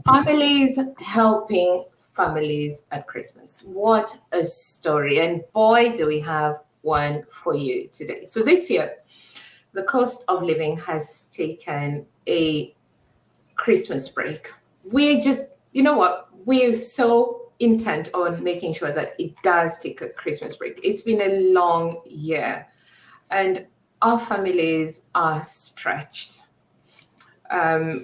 Families helping families at Christmas. What a story. And boy, do we have one for you today. So this year, the cost of living has taken a Christmas break. We just, you know what? We're so intent on making sure that it does take a Christmas break. It's been a long year and our families are stretched.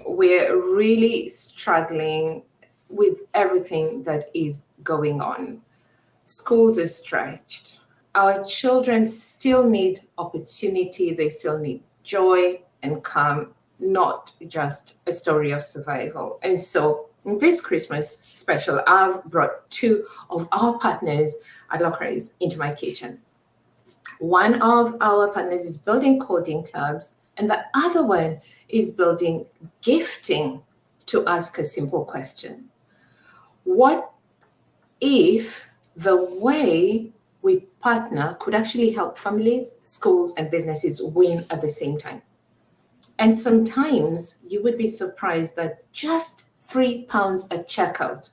We're really struggling with everything that is going on. Schools are stretched. Our children still need opportunity. They still need joy and calm, not just a story of survival. And so in this Christmas special, I've brought two of our partners at LocaeRise into my kitchen. One of our partners is building coding clubs, and the other one is building gifting to ask a simple question. What if the way we partner could actually help families, schools, and businesses win at the same time? And sometimes you would be surprised that just £3 at checkout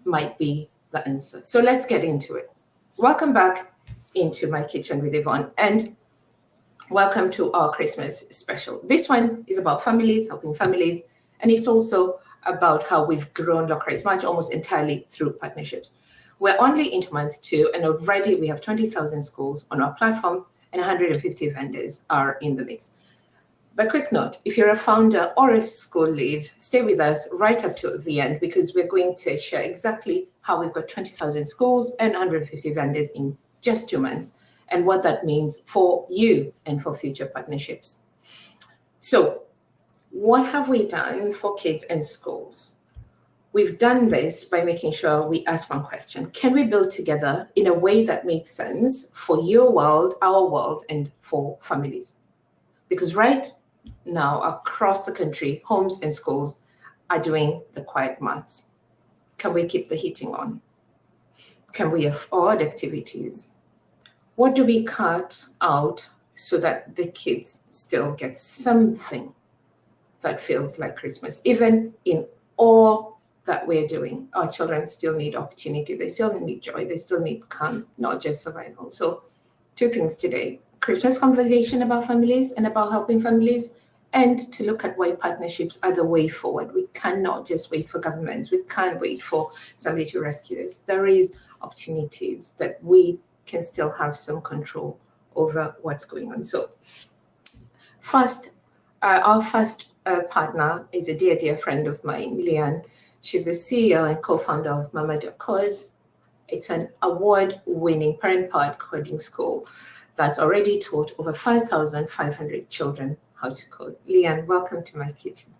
might be the answer. So let's get into it. Welcome back into my kitchen with Yvonne, and welcome to our Christmas special. This one is about families, helping families, and it's also about how we've grown LocaeRise Match almost entirely through partnerships. We're only into month 2, and already we have 20,000 schools on our platform and 150 vendors are in the mix. But quick note, if you're a founder or a school lead, stay with us right up to the end because we're going to share exactly how we've got 20,000 schools and 150 vendors in just 2 months and what that means for you and for future partnerships. So what have we done for kids and schools? We've done this by making sure we ask one question. Can we build together in a way that makes sense for your world, our world, and for families? Because right now, across the country, homes and schools are doing the quiet months. Can we keep the heating on? Can we afford activities? What do we cut out so that the kids still get something that feels like Christmas? Even in all that we're doing, our children still need opportunity. They still need joy. They still need calm, not just survival. So 2 things today: Christmas conversation about families and about helping families, and to look at why partnerships are the way forward. We cannot just wait for governments. We can't wait for somebody to rescue us. There is opportunities that we can still have some control over what's going on. So first, our first partner is a dear friend of mine, Liane. She's the CEO and co-founder of MAMA.codes. It's an award-winning parent-powered coding school that's already taught over 5,500 children how to code. Liane, welcome to my kitchen.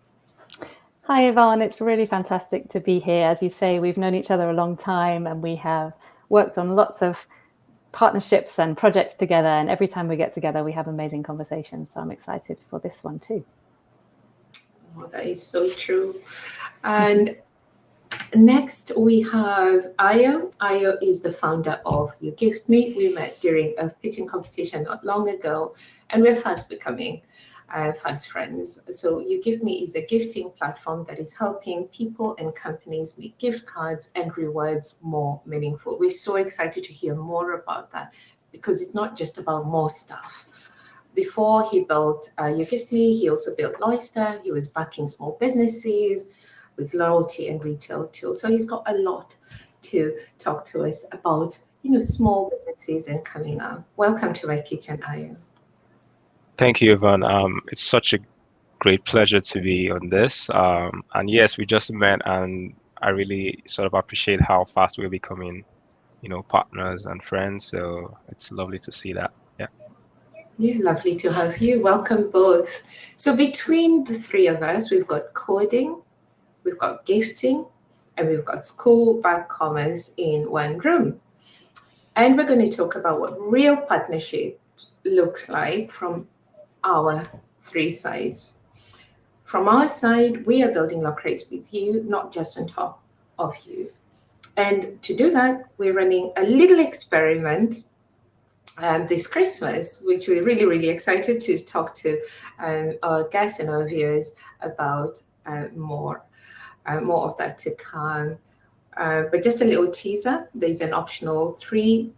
Hi, Yvonne. It's really fantastic to be here. As you say, we've known each other a long time and we have worked on lots of partnerships and projects together. And every time we get together, we have amazing conversations. So I'm excited for this one too. Oh, that is so true. And next, we have Ayo. Ayo is the founder of uGiftMe. We met during a pitching competition not long ago, and we're fast becoming fast friends. So uGiftMe is a gifting platform that is helping people and companies make gift cards and rewards more meaningful. We're so excited to hear more about that because it's not just about more stuff. Before he built uGiftMe, he also built Loystar. He was backing small businesses with loyalty and retail tools. So he's got a lot to talk to us about, small businesses and coming up. Welcome to my kitchen, Ayo. Thank you, Yvonne. It's such a great pleasure to be on this. And yes, we just met, and I really sort of appreciate how fast we're becoming, partners and friends. So it's lovely to see that. Yeah, lovely to have you. Welcome both. So between the 3 of us, we've got coding, we've got gifting, and we've got school back commerce in one room. And we're going to talk about what real partnership looks like from our 3 sides. From our side, we are building LocaeRise with you, not just on top of you. And to do that, we're running a little experiment this Christmas, which we're really excited to talk to our guests and our viewers about more of that to come. But just a little teaser, there's an optional £3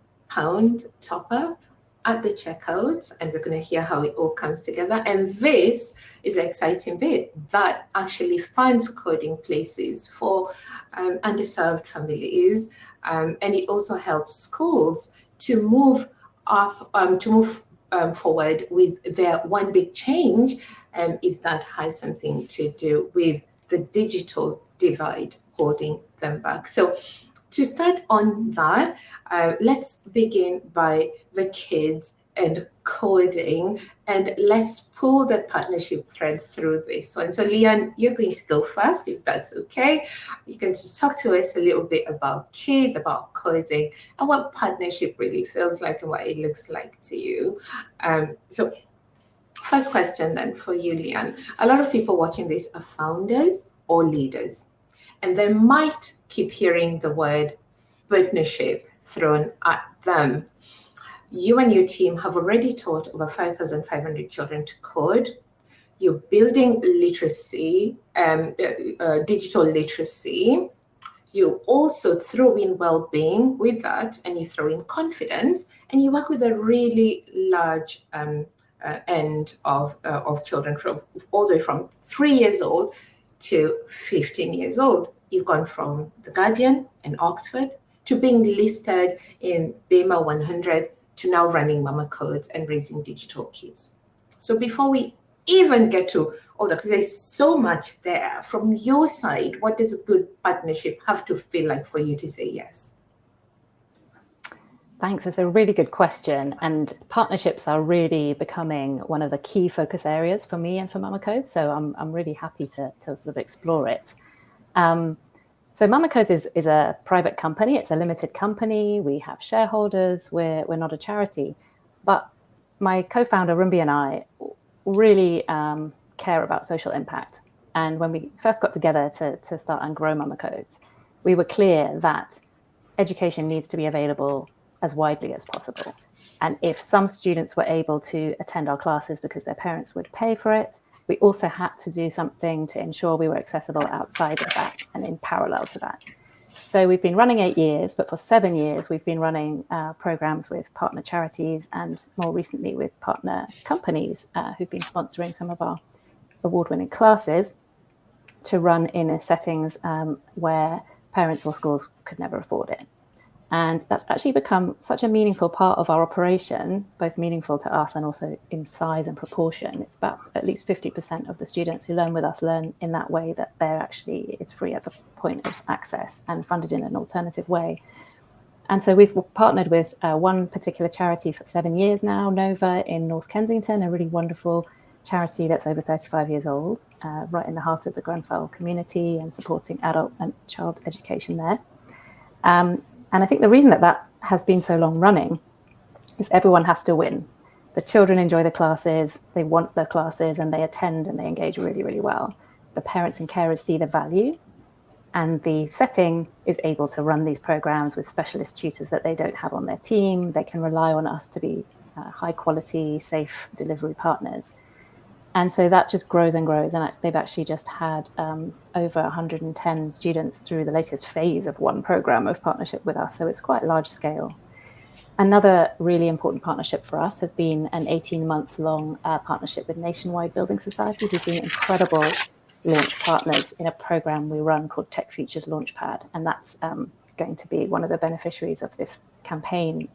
top up at the checkout, and we're going to hear how it all comes together. And this is the exciting bit that actually funds coding places for underserved families, and it also helps schools to move up, forward with their one big change, if that has something to do with the digital divide holding them back. So to start on that, let's begin by the kids and coding, and let's pull the partnership thread through this one. So Liane, you're going to go first, if that's okay. You can just talk to us a little bit about kids, about coding, and what partnership really feels like and what it looks like to you. So first question then for you, Liane. A lot of people watching this are founders or leaders, and they might keep hearing the word partnership thrown at them. You and your team have already taught over 5,500 children to code. You're building literacy, digital literacy. You also throw in well-being with that, and you throw in confidence, and you work with a really large end of children, from all the way from 3 years old to 15 years old. You've gone from The Guardian in Oxford to being listed in BEMA 100 to now running MAMA.codes and raising digital kids. So before we even get to all that, because there's so much there, from your side, what does a good partnership have to feel like for you to say yes? Thanks. It's a really good question. And partnerships are really becoming one of the key focus areas for me and for MAMA.codes. So I'm really happy to sort of explore it. So MAMA.codes is a private company. It's a limited company. We have shareholders. We're not a charity. But my co-founder, Rumbi, and I really care about social impact. And when we first got together to start and grow MAMA.codes, we were clear that education needs to be available as widely as possible. And if some students were able to attend our classes because their parents would pay for it, we also had to do something to ensure we were accessible outside of that and in parallel to that. So we've been running 8 years, but for 7 years, we've been running programs with partner charities and more recently with partner companies who've been sponsoring some of our award-winning classes to run in settings where parents or schools could never afford it. And that's actually become such a meaningful part of our operation, both meaningful to us and also in size and proportion. It's about at least 50% of the students who learn with us learn in that way, that it's free at the point of access and funded in an alternative way. And so we've partnered with one particular charity for 7 years now, Nova in North Kensington, a really wonderful charity that's over 35 years old, right in the heart of the Grenfell community and supporting adult and child education there. And I think the reason that has been so long running is everyone has to win. The children enjoy the classes, they want the classes, and they attend and they engage really, really well. The parents and carers see the value, and the setting is able to run these programs with specialist tutors that they don't have on their team. They can rely on us to be high quality, safe delivery partners. And so that just grows and grows. And they've actually just had over 110 students through the latest phase of one program of partnership with us. So it's quite large scale. Another really important partnership for us has been an 18-month-long partnership with Nationwide Building Society, who've been incredible launch partners in a program we run called Tech Futures Launchpad. And that's going to be one of the beneficiaries of this campaign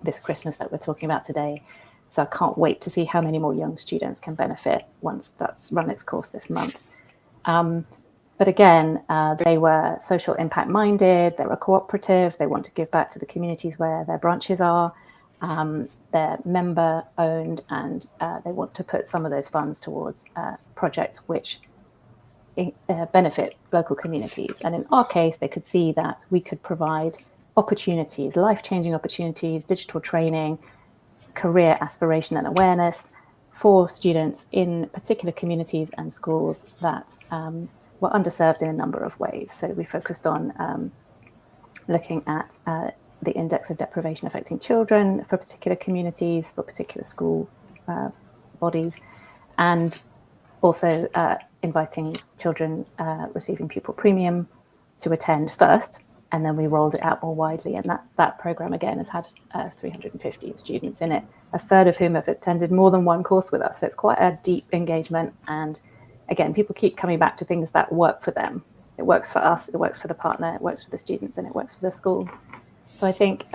this Christmas that we're talking about today. So I can't wait to see how many more young students can benefit once that's run its course this month. But again, they were social impact minded, they were cooperative, they want to give back to the communities where their branches are, they're member owned, and they want to put some of those funds towards projects which benefit local communities. And in our case, they could see that we could provide opportunities, life-changing opportunities, digital training, career aspiration and awareness for students in particular communities and schools that were underserved in a number of ways. So we focused on looking at the index of deprivation affecting children for particular communities, for particular school bodies, and also inviting children receiving pupil premium to attend first, and then we rolled it out more widely. And that program, again, has had 315 students in it, a third of whom have attended more than one course with us. So it's quite a deep engagement. And again, people keep coming back to things that work for them. It works for us, it works for the partner, it works for the students, and it works for the school. So I think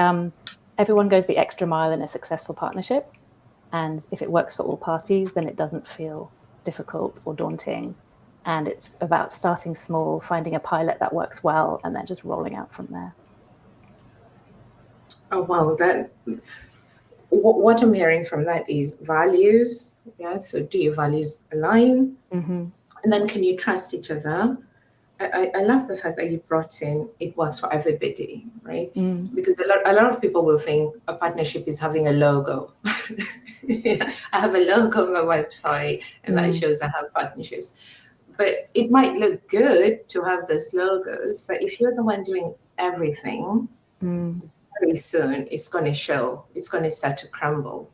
everyone goes the extra mile in a successful partnership. And if it works for all parties, then it doesn't feel difficult or daunting. And it's about starting small, finding a pilot that works well, and then just rolling out from there. Oh, wow. What I'm hearing from that is values. Yeah. So do your values align? Mm-hmm. And then can you trust each other? I love the fact that you brought in it works for everybody, right? Because a lot of people will think a partnership is having a logo. I have a logo on my website and that shows I have partnerships. But it might look good to have those logos, but if you're the one doing everything, very soon it's going to show, it's going to start to crumble.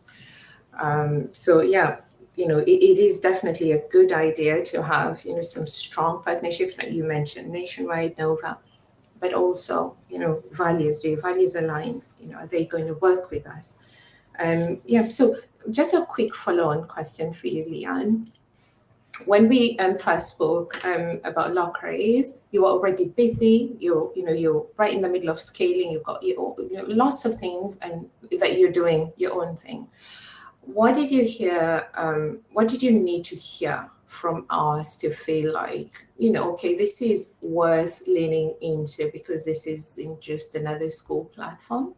So yeah, it is definitely a good idea to have, some strong partnerships like you mentioned, Nationwide, Nova, but also, values. Do your values align? Are they going to work with us? So just a quick follow-on question for you, Liane. When we first spoke about LocaeRise, you were already busy. You're right in the middle of scaling. You've got lots of things, and that you're doing your own thing. What did you hear? What did you need to hear from us to feel like, okay, this is worth leaning into because this isn't just another school platform?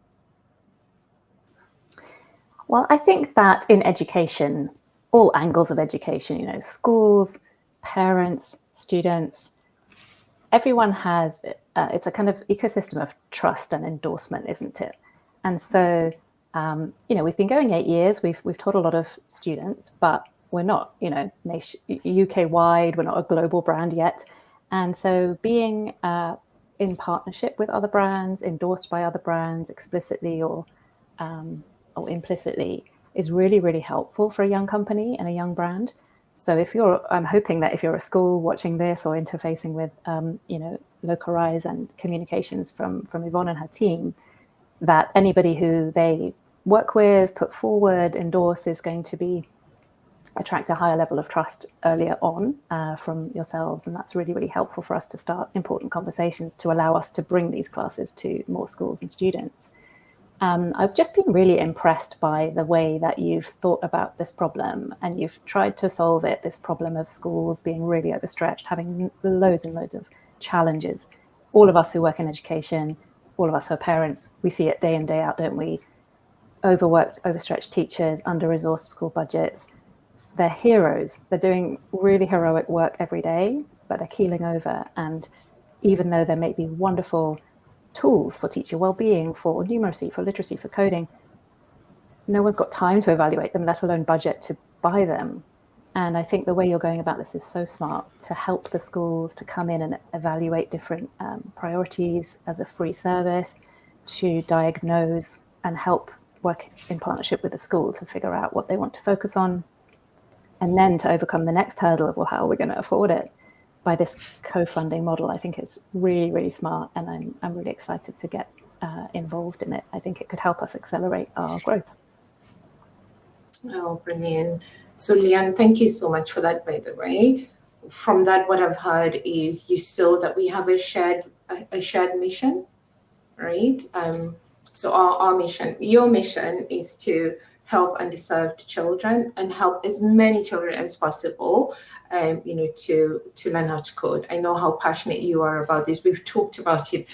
Well, I think that in education, all angles of education, schools, parents, students, everyone has, it's a kind of ecosystem of trust and endorsement, isn't it? And so, we've been going 8 years, we've taught a lot of students, but we're not, UK-wide, we're not a global brand yet. And so being in partnership with other brands, endorsed by other brands explicitly or implicitly, is really, really helpful for a young company and a young brand. So I'm hoping that if you're a school watching this or interfacing with, LocaeRise and communications from Yvonne and her team, that anybody who they work with, put forward, endorse is going to attract a higher level of trust earlier on from yourselves. And that's really, really helpful for us to start important conversations to allow us to bring these classes to more schools and students. I've just been really impressed by the way that you've thought about this problem and you've tried to solve it, this problem of schools being really overstretched, having loads and loads of challenges. All of us who work in education, all of us who are parents, we see it day in, day out, don't we? Overworked, overstretched teachers, under-resourced school budgets. They're heroes. They're doing really heroic work every day, but they're keeling over. And even though there may be wonderful tools for teacher well-being, for numeracy, for literacy, for coding, no one's got time to evaluate them, let alone budget to buy them. And I think the way you're going about this is so smart, to help the schools to come in and evaluate different priorities as a free service, to diagnose and help work in partnership with the school to figure out what they want to focus on, and then to overcome the next hurdle of, well, how are we going to afford it? By this co-funding model. I think it's really, really smart, and I'm really excited to get involved in it. I think it could help us accelerate our growth. Oh, brilliant. So Liane, thank you so much for that, by the way. From that, what I've heard is you saw that we have a shared mission, right? So our mission, your mission is to help underserved children and help as many children as possible, to learn how to code. I know how passionate you are about this. We've talked about it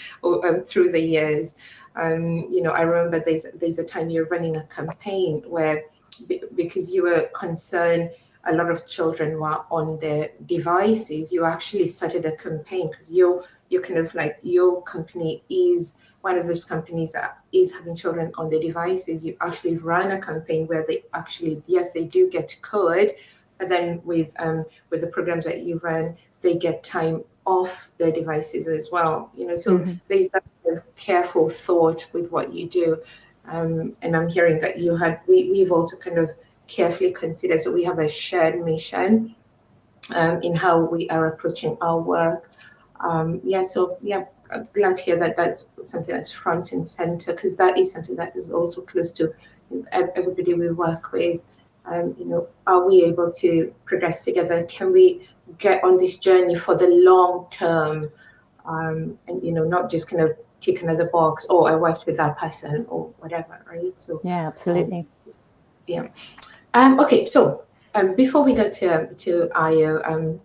through the years. I remember there's a time you're running a campaign where, because you were concerned a lot of children were on their devices, you actually started a campaign because you're kind of like, your company is one of those companies that is having children on their devices. You actually run a campaign where they actually, yes, they do get to code, but then with the programs that you run, they get time off their devices as well. So there's that kind of careful thought with what you do. And I'm hearing that we've also kind of carefully considered. So we have a shared mission. in how we are approaching our work. I'm glad to hear that that's something that's front and center, because that is something that is also close to everybody we work with. Are we able to progress together? Can we get on this journey for the long term? And not just kind of tick another box, oh, I worked with that person or whatever, right? So yeah, absolutely. Okay, so before we go to Ayo,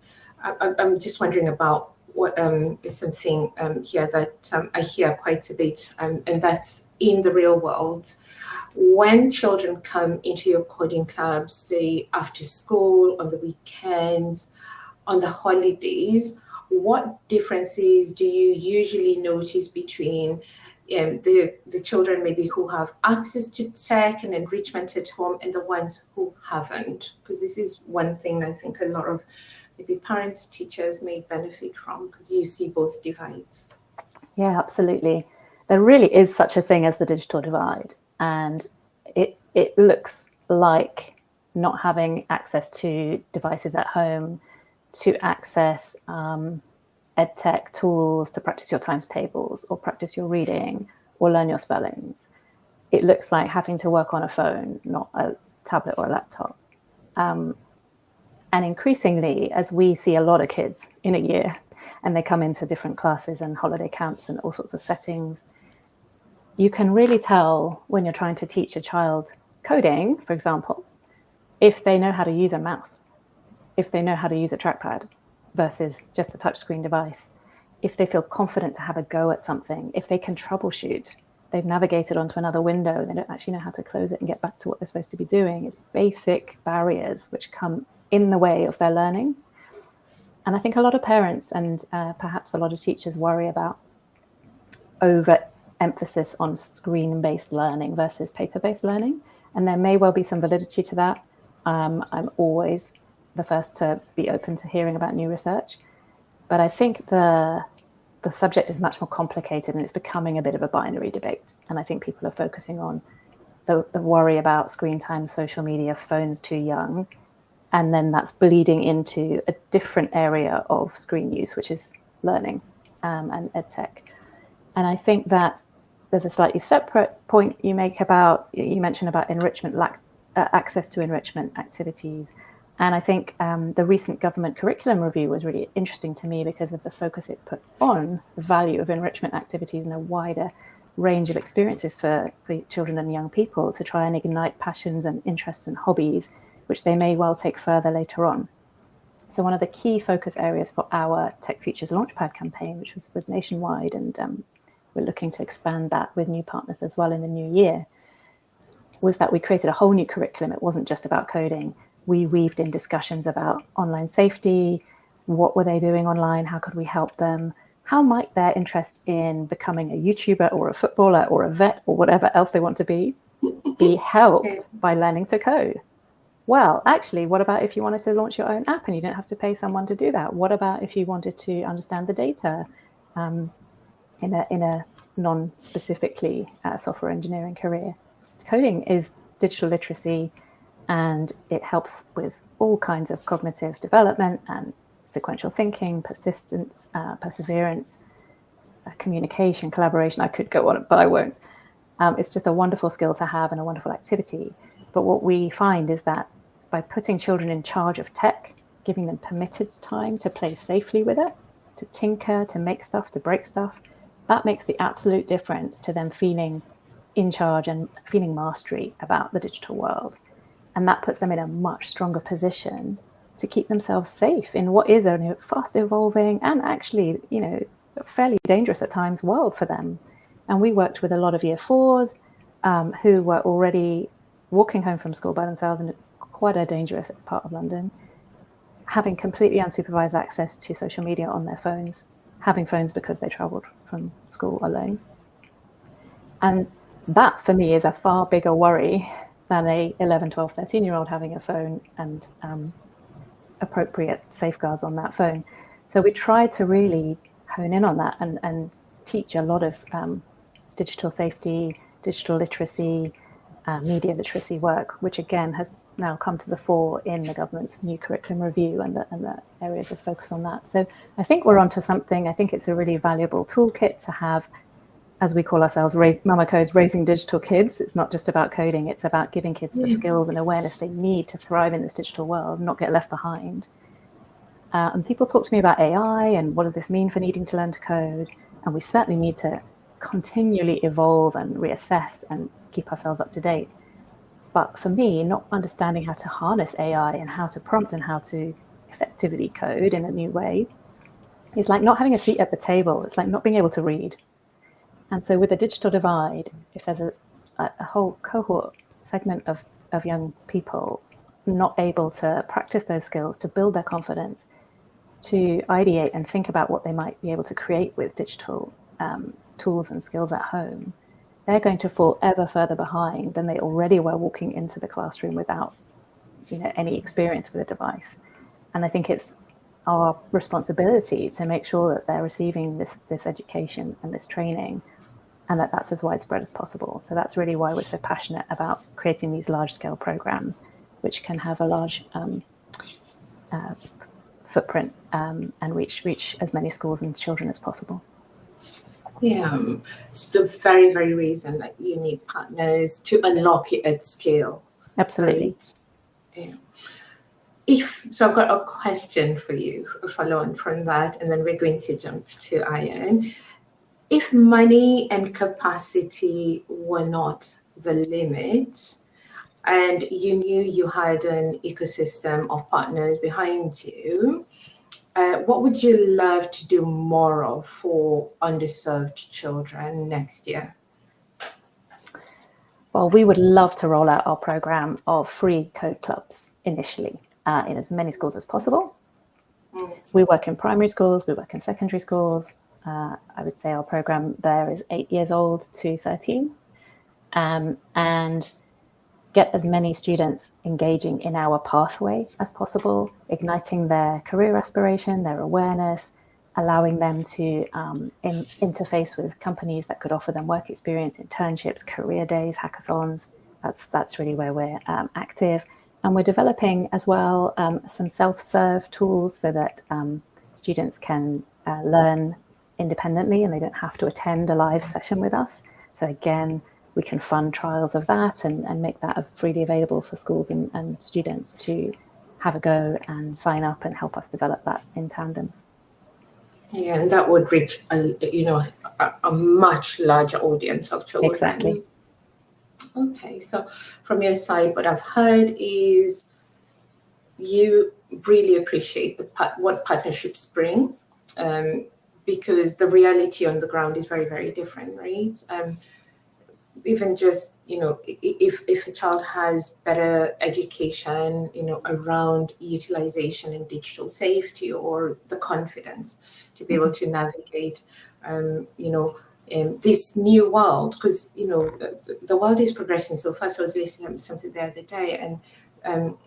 I'm just wondering about what is something here that I hear quite a bit, and that's in the real world. When children come into your coding clubs, say after school, on the weekends, on the holidays, what differences do you usually notice between the children maybe who have access to tech and enrichment at home and the ones who haven't? Because this is one thing I think a lot of maybe parents, teachers may benefit from, because you see both divides. Yeah, absolutely. There really is such a thing as the digital divide, and it looks like not having access to devices at home, to access edtech tools to practice your times tables or practice your reading or learn your spellings. It looks like having to work on a phone, not a tablet or a laptop. And increasingly, as we see a lot of kids in a year, and they come into different classes and holiday camps and all sorts of settings, you can really tell when you're trying to teach a child coding, for example, if they know how to use a mouse, if they know how to use a trackpad versus just a touchscreen device, if they feel confident to have a go at something, if they can troubleshoot, they've navigated onto another window, they don't actually know how to close it and get back to what they're supposed to be doing. It's basic barriers which come in the way of their learning. And I think a lot of parents and perhaps a lot of teachers worry about overemphasis on screen-based learning versus paper-based learning. And there may well be some validity to that. I'm always the first to be open to hearing about new research. But I think the subject is much more complicated, and it's becoming a bit of a binary debate. And I think people are focusing on the worry about screen time, social media, phones too young. And then that's bleeding into a different area of screen use, which is learning and edtech. And I think that there's a slightly separate point you mentioned about enrichment, access to enrichment activities. And I think the recent government curriculum review was really interesting to me because of the focus it put on the value of enrichment activities and a wider range of experiences for children and young people to try and ignite passions and interests and hobbies, which they may well take further later on. So one of the key focus areas for our Tech Futures Launchpad campaign, which was with Nationwide, and we're looking to expand that with new partners as well in the new year, was that we created a whole new curriculum. It wasn't just about coding. We weaved in discussions about online safety, what were they doing online, how could we help them, how might their interest in becoming a YouTuber or a footballer or a vet or whatever else they want to be helped by learning to code. Well, actually, what about if you wanted to launch your own app and you didn't have to pay someone to do that? What about if you wanted to understand the data in a non-specifically software engineering career? Coding is digital literacy, and it helps with all kinds of cognitive development and sequential thinking, persistence, perseverance, communication, collaboration. I could go on, but I won't. It's just a wonderful skill to have and a wonderful activity. But what we find is that by putting children in charge of tech, giving them permitted time to play safely with it, to tinker, to make stuff, to break stuff, that makes the absolute difference to them feeling in charge and feeling mastery about the digital world. And that puts them in a much stronger position to keep themselves safe in what is a fast evolving and actually, fairly dangerous at times world for them. And we worked with a lot of year fours who were already walking home from school by themselves in quite a dangerous part of London, having completely unsupervised access to social media on their phones, having phones because they traveled from school alone. And that for me is a far bigger worry than a 11, 12, 13-year-old having a phone and appropriate safeguards on that phone. So we tried to really hone in on that and teach a lot of digital safety, digital literacy, media literacy work, which again has now come to the fore in the government's new curriculum review and the areas of focus on that. So I think we're onto something. I think it's a really valuable toolkit to have, as we call ourselves, MAMA.codes Raising Digital Kids. It's not just about coding, it's about giving kids the skills and awareness they need to thrive in this digital world and not get left behind. And people talk to me about AI and what does this mean for needing to learn to code? And we certainly need to continually evolve and reassess and keep ourselves up to date. But for me, not understanding how to harness AI and how to prompt and how to effectively code in a new way is like not having a seat at the table. It's like not being able to read. And so with a digital divide, if there's a whole cohort segment of young people not able to practice those skills, to build their confidence, to ideate and think about what they might be able to create with digital tools and skills at home, they're going to fall ever further behind than they already were walking into the classroom without, any experience with a device. And I think it's our responsibility to make sure that they're receiving this education and this training, and that's as widespread as possible. So that's really why we're so passionate about creating these large-scale programs, which can have a large footprint and reach as many schools and children as possible. Yeah, it's the very, very reason that you need partners to unlock it at scale. Absolutely. Right? Yeah. So I've got a question for you, follow on from that, and then we're going to jump to Ayo. If money and capacity were not the limit, and you knew you had an ecosystem of partners behind you, what would you love to do more of for underserved children next year? Well, we would love to roll out our program of free code clubs initially in as many schools as possible. We work in primary schools, we work in secondary schools. I would say our program there is 8 years old to 13. And get as many students engaging in our pathway as possible, igniting their career aspiration, their awareness, allowing them to interface with companies that could offer them work experience, internships, career days, hackathons. That's really where we're active. And we're developing as well some self-serve tools so that students can learn independently and they don't have to attend a live session with us. So again, we can fund trials of that and make that freely available for schools and students to have a go and sign up and help us develop that in tandem. Yeah, and that would reach a much larger audience of children. Exactly. Okay, so from your side, what I've heard is you really appreciate what partnerships bring, because the reality on the ground is very, very different, right? Even just, if a child has better education, around utilization and digital safety or the confidence to be able to navigate, this new world, because, the world is progressing so fast. I was listening to something the other day, and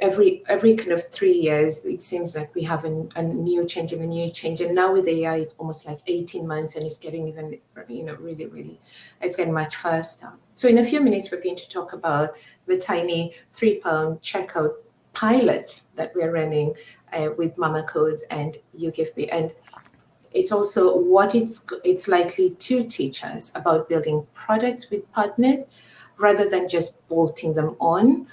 every kind of 3 years, it seems like we have a new change and a new change. And now with AI, it's almost like 18 months and it's getting even, really, really, it's getting much faster. So in a few minutes, we're going to talk about the tiny £3 checkout pilot that we're running with MAMA.codes and uGiftMe. And it's also what it's likely to teach us about building products with partners rather than just bolting them on.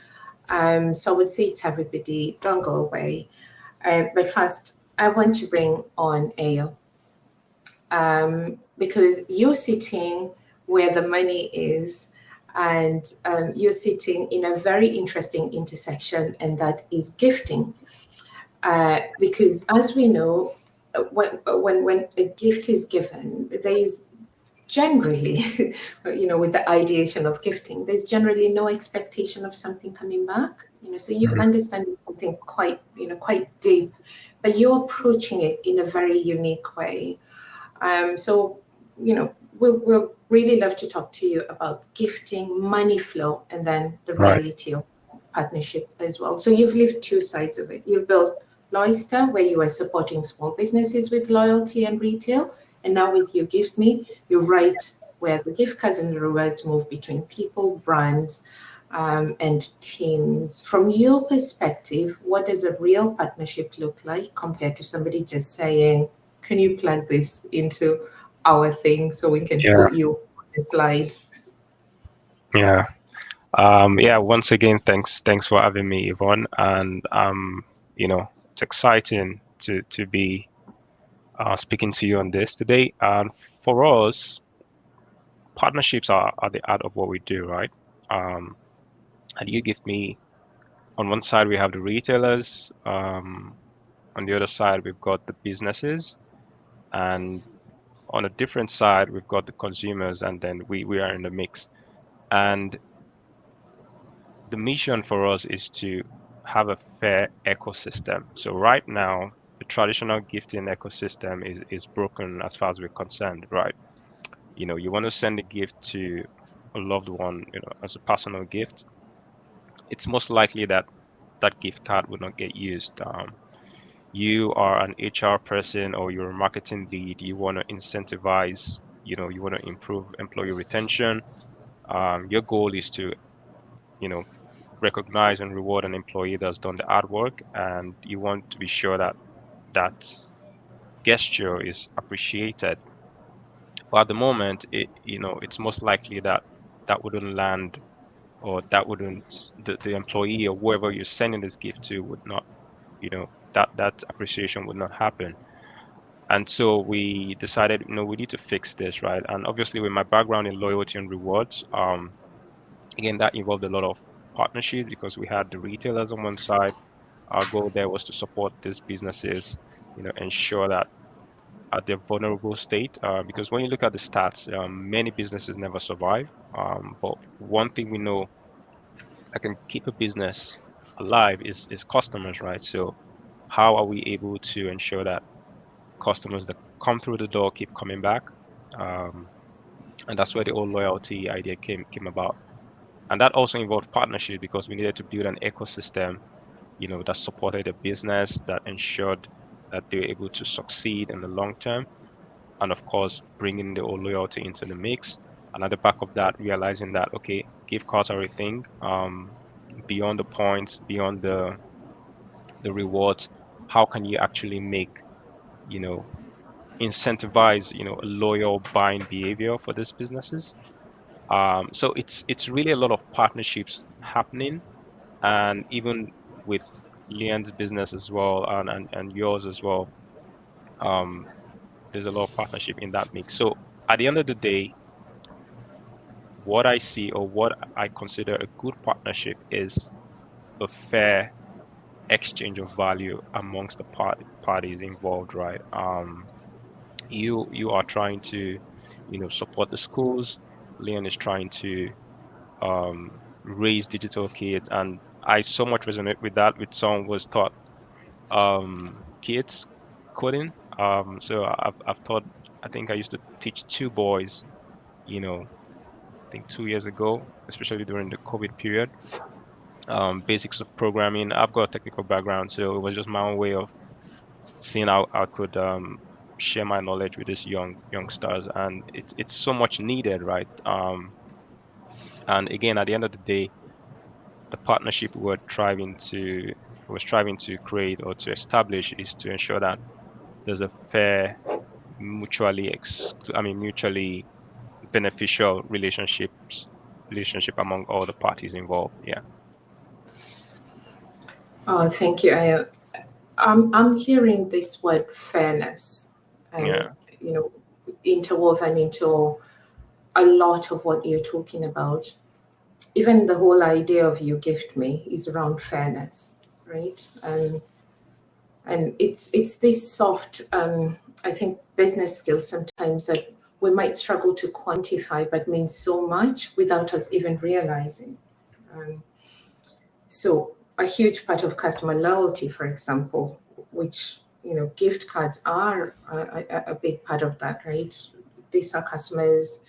So I would say to everybody, don't go away. But first, I want to bring on Ayo, because you're sitting where the money is, and you're sitting in a very interesting intersection, and that is gifting. Because as we know, when a gift is given, there is generally, with the ideation of gifting, there's generally no expectation of something coming back. So you understand something quite deep, but you're approaching it in a very unique way. So we'll really love to talk to you about gifting, money flow, and then the reality of partnership as well. So you've lived two sides of it. You've built Loystar, where you are supporting small businesses with loyalty and retail. And now with uGiftMe, you're right where the gift cards and the rewards move between people, brands, and teams. From your perspective, what does a real partnership look like compared to somebody just saying, can you plug this into our thing so we can Yeah. put you on the slide? Yeah. Yeah, once again, thanks for having me, Yvonne. And it's exciting to be speaking to you on this today. And for us, partnerships are the art of what we do, right? And uGiftMe, on one side we have the retailers, on the other side we've got the businesses, and on a different side we've got the consumers, and then we are in the mix. And the mission for us is to have a fair ecosystem. So right now, the traditional gifting ecosystem is broken as far as we're concerned, right? You want to send a gift to a loved one, as a personal gift. It's most likely that that gift card will not get used. You are an HR person or you're a marketing lead. You want to incentivize, you want to improve employee retention. Your goal is to, you know, recognize and reward an employee that's done the hard work, and you want to be sure that that gesture is appreciated. But at the moment, it's most likely that that wouldn't land, or that wouldn't the employee or whoever you're sending this gift to would not, that appreciation would not happen. And so we decided, we need to fix this, right? And obviously, with my background in loyalty and rewards, again, that involved a lot of partnership because we had the retailers on one side. Our goal there was to support these businesses, ensure that at their vulnerable state, because when you look at the stats, many businesses never survive. But one thing we know that can keep a business alive is customers, right? So how are we able to ensure that customers that come through the door keep coming back? And that's where the whole loyalty idea came about. And that also involved partnership because we needed to build an ecosystem, that supported a business, that ensured that they were able to succeed in the long term. And of course, bringing the whole loyalty into the mix. And at the back of that, realizing that, okay, gift cards are a thing, beyond the points, beyond the rewards. How can you actually make, you know, incentivize, a loyal buying behavior for these businesses? So it's really a lot of partnerships happening, and even with Liane's business as well, and yours as well. Um, there's a lot of partnership in that mix. So at the end of the day, what I see or what I consider a good partnership is a fair exchange of value amongst the parties involved, right? You are trying to, support the schools. Liane is trying to raise digital kids, and I so much resonate with that. With someone was taught kids coding. So I've taught. I think I used to teach two boys. I think 2 years ago, especially during the COVID period. Basics of programming. I've got a technical background, so it was just my own way of seeing how I could share my knowledge with these youngsters, and it's so much needed, right? And again, at the end of the day, the partnership we're striving to create or to establish is to ensure that there's a fair, mutually beneficial relationship among all the parties involved. Yeah. Oh, thank you. I'm hearing this word fairness, Yeah. you know, interwoven into a lot of what you're talking about. Even the whole idea of You Gift Me is around fairness, right? And it's this soft, I think, business skills sometimes that we might struggle to quantify, but means so much without us even realizing. So a huge part of customer loyalty, for example, which gift cards are a big part of that, right? These are customers.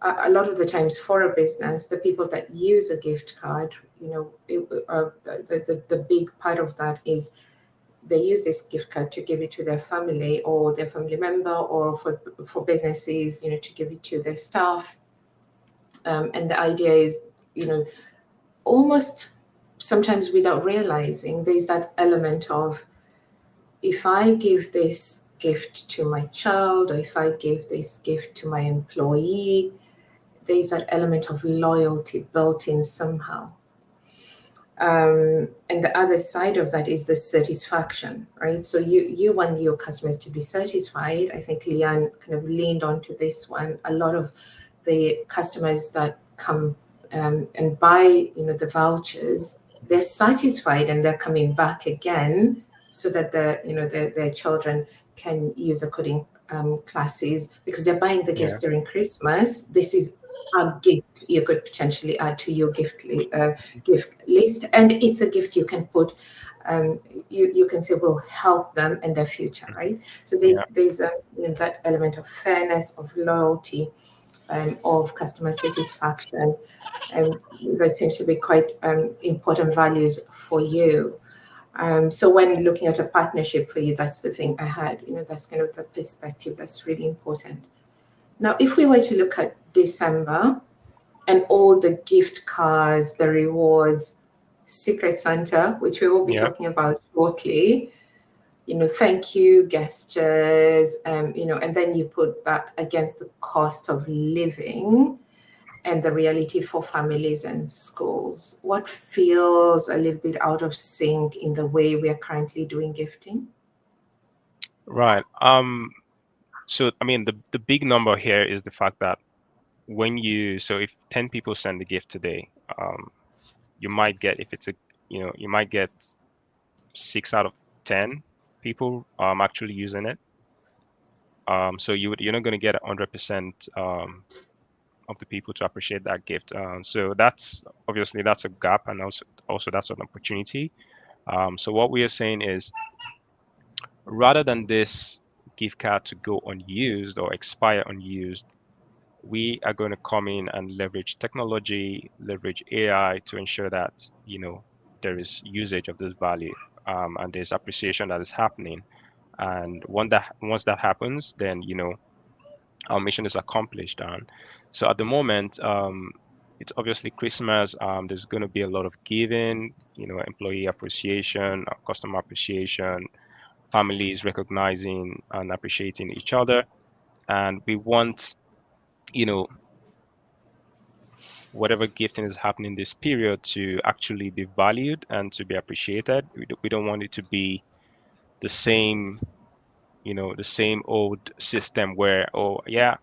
A lot of the times for a business, the people that use a gift card, the big part of that is they use this gift card to give it to their family or their family member, or for businesses, to give it to their staff. And the idea is, almost sometimes without realizing, there's that element of, if I give this gift to my child, or if I give this gift to my employee, there's that element of loyalty built in somehow. And the other side of that is the satisfaction, right? So you want your customers to be satisfied. I think Liane kind of leaned onto this one. A lot of the customers that come and buy, the vouchers, they're satisfied and they're coming back again, so that their children can use the coding classes, because they're buying the gifts during Christmas. This is a gift you could potentially add to your gift list, and it's a gift you can put. You can say will help them in their future, right? So there's that element of fairness, of loyalty, of customer satisfaction, and that seems to be quite important values for you. So when looking at a partnership for you, that's the thing I had. That's kind of the perspective that's really important. Now, if we were to look at December and all the gift cards, the rewards, Secret Santa, which we will be talking about shortly, thank you gestures, and then you put that against the cost of living and the reality for families and schools. What feels a little bit out of sync in the way we are currently doing gifting? Right. So, I mean, the big number here is the fact that if 10 people send a gift today, you might get, you might get 6 out of 10 people actually using it. So you're not going to get 100% of the people to appreciate that gift. So that's a gap, and also that's an opportunity. So what we are saying is, rather than this gift card to go unused or expire unused, we are going to come in and leverage technology, leverage AI to ensure that there is usage of this value, and there's appreciation that is happening. And once that happens, then our mission is accomplished. So at the moment, it's obviously Christmas. There's going to be a lot of giving, employee appreciation, customer appreciation, families recognizing and appreciating each other. And we want, whatever gifting is happening this period to actually be valued and to be appreciated. We don't want it to be the same, the same old system where, oh yeah,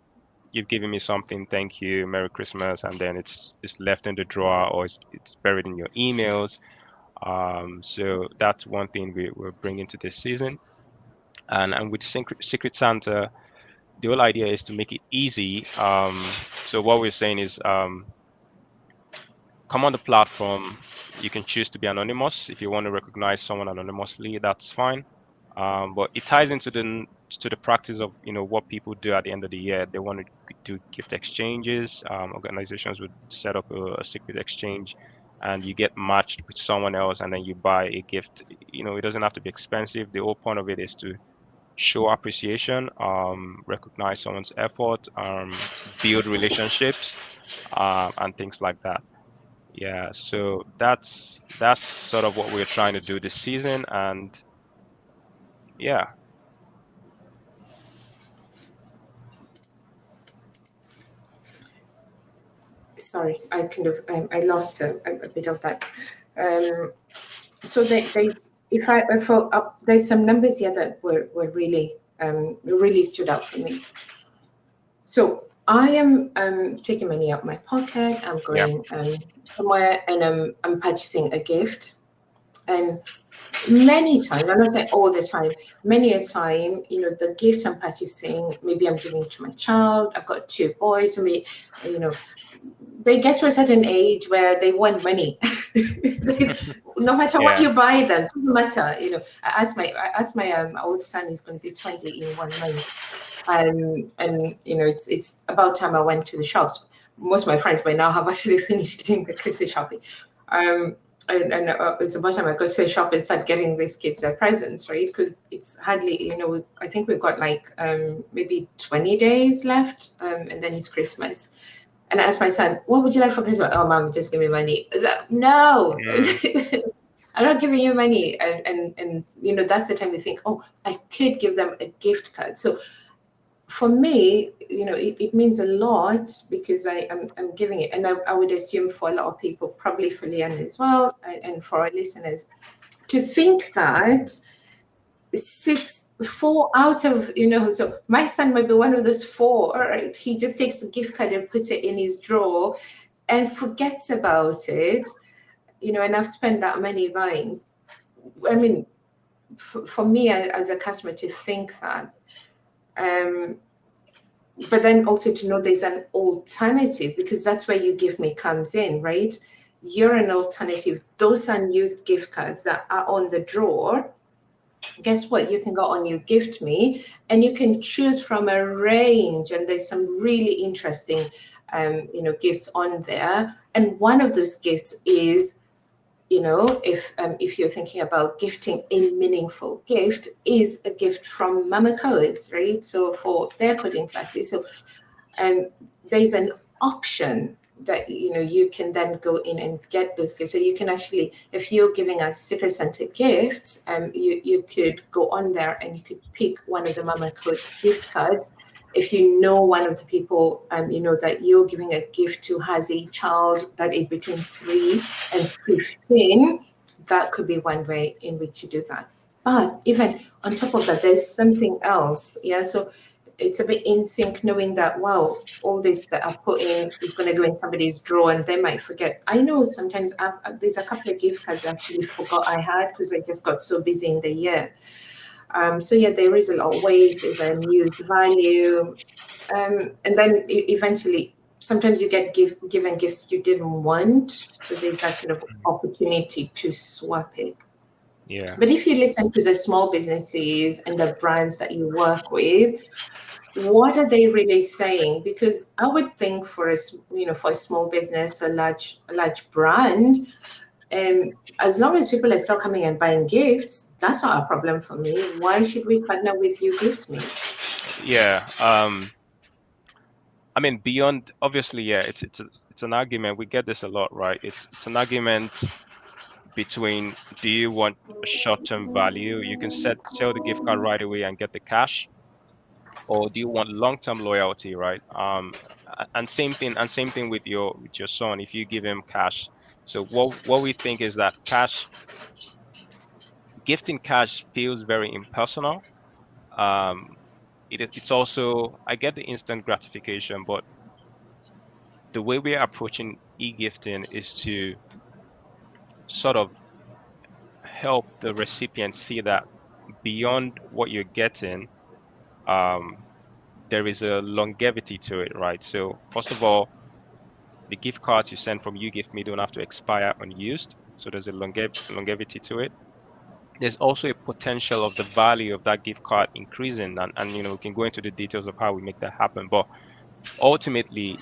you've given me something, thank you, Merry Christmas, and then it's left in the drawer, or it's buried in your emails. So that's one thing we're bringing to this season. And with Secret Santa, the whole idea is to make it easy. So what we're saying is, come on the platform. You can choose to be anonymous. If you want to recognize someone anonymously, that's fine. But it ties into the practice of what people do at the end of the year. They want to do gift exchanges. Organizations would set up a secret exchange, and you get matched with someone else, and then you buy a gift. It doesn't have to be expensive. The whole point of it is to show appreciation, recognize someone's effort, build relationships, and things like that. Yeah, so that's sort of what we're trying to do this season, and yeah. Sorry, I kind of I lost a bit of that. So there's there's some numbers here that were really stood out for me. So I am taking money out of my pocket. I'm going somewhere, and I'm purchasing a gift. And many times, I'm not saying all the time, many a time, the gift I'm purchasing, maybe I'm giving it to my child. I've got 2 boys, they get to a certain age where they want money. No matter what you buy them, doesn't matter. I asked my old son, he's going to be 20 in 1 month. And it's about time I went to the shops. Most of my friends by now have actually finished doing the Christmas shopping. it's about time I go to the shop and start getting these kids their presents, right? Because it's hardly, I think we've got like maybe 20 days left, and then it's Christmas. And I asked my son, what would you like for Christmas? Oh, Mom, just give me money. I was like, no, I'm not giving you money. And that's the time you think, oh, I could give them a gift card. So for me, it means a lot because I'm giving it. And I would assume for a lot of people, probably for Liane as well, and for our listeners, to think that 4 out of, so my son might be one of those 4, right? He just takes the gift card and puts it in his drawer and forgets about it, and I've spent that money buying. I mean, for me as a customer to think that, but then also to know there's an alternative, because that's where uGiftMe comes in, right? You're an alternative. Those unused gift cards that are on the drawer, guess what? You can go on uGiftMe and you can choose from a range, and there's some really interesting, gifts on there. And one of those gifts is, if you're thinking about gifting a meaningful gift, is a gift from MAMA.codes, right? So for their coding classes, so there's an option that you can then go in and get those gifts. So you can actually, if you're giving us Secret Santa gifts, you could go on there and you could pick one of the MAMA.code gift cards. If you know one of the people that you're giving a gift to has a child that is between 3 and 15, that could be one way in which you do that. But even on top of that, there's something else. Yeah, so it's a bit in sync knowing that, wow, all this that I've put in is going to go in somebody's drawer and they might forget. I know sometimes there's a couple of gift cards I actually forgot I had because I just got so busy in the year. So yeah, there is a lot of ways. There's unused value. And then eventually, sometimes you get given gifts you didn't want. So there's that kind of opportunity to swap it. Yeah. But if you listen to the small businesses and the brands that you work with, what are they really saying? Because I would think for a small business, a large brand, as long as people are still coming and buying gifts, that's not a problem for me. Why should we partner with uGiftMe? Yeah. I mean, beyond, obviously, yeah, it's an argument. We get this a lot, right? It's an argument between, do you want a short-term value? You can sell the gift card right away and get the cash, or do you want long-term loyalty, right? And same thing with your son. If you give him cash, so what we think is that gifting cash feels very impersonal. It's also, I get the instant gratification, but the way we are approaching e-gifting is to sort of help the recipient see that beyond what you're getting, there is a longevity to it, right? So first of all, the gift cards you send from uGiftMe don't have to expire unused. So there's a longevity to it. There's also a potential of the value of that gift card increasing, and we can go into the details of how we make that happen. But ultimately,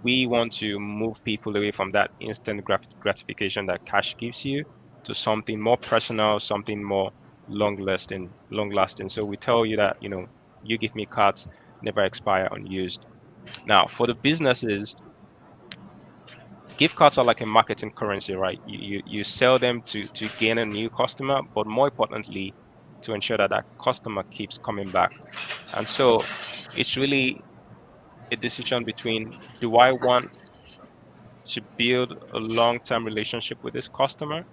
we want to move people away from that instant gratification that cash gives you to something more personal, something more long-lasting. So we tell you that, uGiftMe cards never expire unused. Now, for the businesses, gift cards are like a marketing currency, right? You sell them to gain a new customer, but more importantly, to ensure that that customer keeps coming back. And so it's really a decision between, do I want to build a long-term relationship with this customer,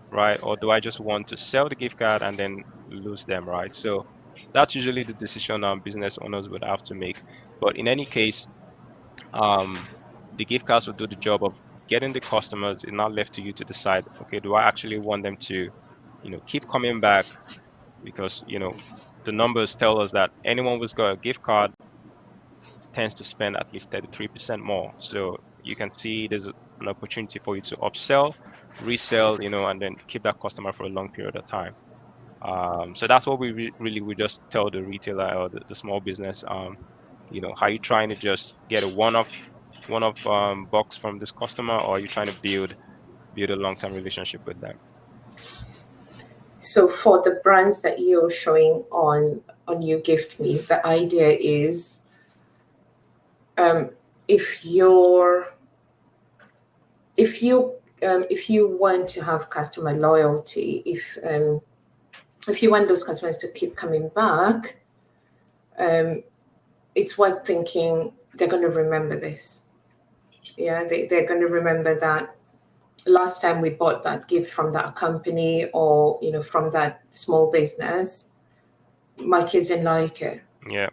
right? Or do I just want to sell the gift card and then lose them, right? So that's usually the decision business owners would have to make. But in any case, the gift cards will do the job of getting the customers. It's not left to you to decide, okay, do I actually want them to, keep coming back? Because, the numbers tell us that anyone who's got a gift card tends to spend at least 33% more. So you can see there's an opportunity for you to upsell, resell, and then keep that customer for a long period of time. So that's what we we just tell the retailer or the small business. How you trying to just get a one-off box from this customer, or are you trying to build build a long-term relationship with them. So for the brands that you're showing on uGiftMe, the idea is if you want to have customer loyalty, if you want those customers to keep coming back, it's worth thinking they're going to remember this. Yeah, they're going to remember that last time we bought that gift from that company or, from that small business, my kids didn't like it. Yeah.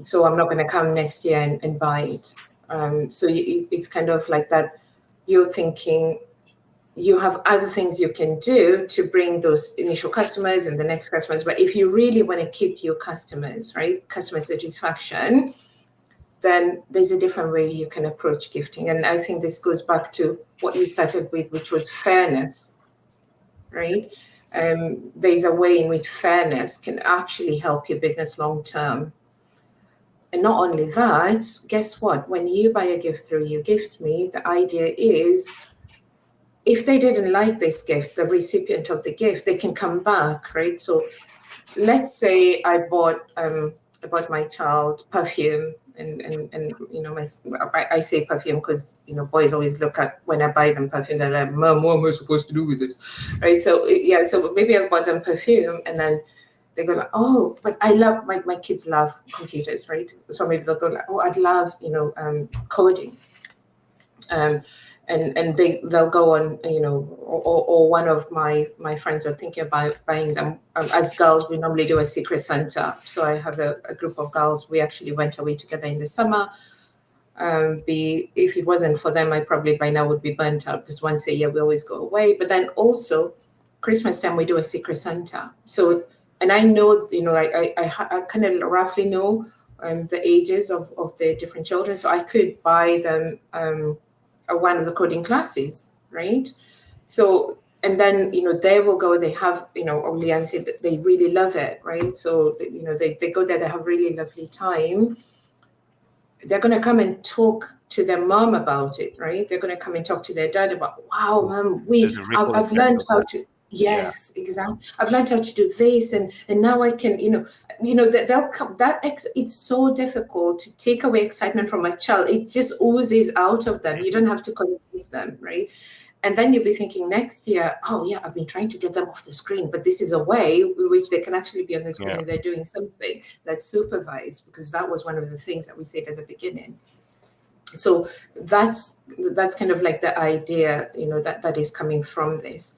So I'm not going to come next year and buy it. So it's kind of like that. You're thinking you have other things you can do to bring those initial customers and the next customers. But if you really want to keep your customers, right, customer satisfaction, then there's a different way you can approach gifting. And I think this goes back to what you started with, which was fairness, right? There's a way in which fairness can actually help your business long term. And not only that, guess what? When you buy a gift through uGiftMe, the idea is if they didn't like this gift, the recipient of the gift, they can come back, right? So let's say I bought my child perfume, and I say perfume because boys always look at when I buy them perfume, they're like, Mom, what am I supposed to do with this, right? So so maybe I bought them perfume, and then they go like, oh, but I love my kids love computers, right? So maybe they'll go like, oh, I'd love coding, and they'll go on, or one of my friends are thinking about buying them. As girls, we normally do a secret Santa. So I have a group of girls. We actually went away together in the summer. If it wasn't for them, I probably by now would be burnt out because once a year we always go away. But then also Christmas time we do a secret Santa. So, and I know, I kind of roughly know the ages of the different children. So I could buy them one of the coding classes, right? So, and then, they will go, they have, or Liane said that they really love it, right? So, they go there, they have really lovely time. They're going to come and talk to their mom about it, right? They're going to come and talk to their dad about, wow, Mom, I've learned how to, yes, yeah. Exactly. I've learned how to do this, and now I can, they'll come. It's so difficult to take away excitement from a child. It just oozes out of them. You don't have to convince them, right? And then you'll be thinking next year, oh yeah, I've been trying to get them off the screen, but this is a way in which they can actually be on the screen and they're doing something that's supervised, because that was one of the things that we said at the beginning. So that's kind of like the idea, that is coming from this.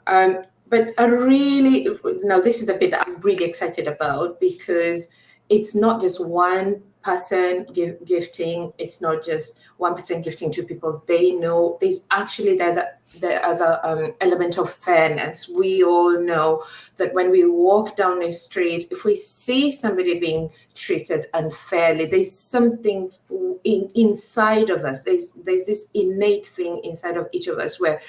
But now this is the bit that I'm really excited about, because it's not just one person gifting. It's not just one person gifting to people. They know there's actually the other element of fairness. We all know that when we walk down the street, if we see somebody being treated unfairly, there's something inside of us. There's this innate thing inside of each of us where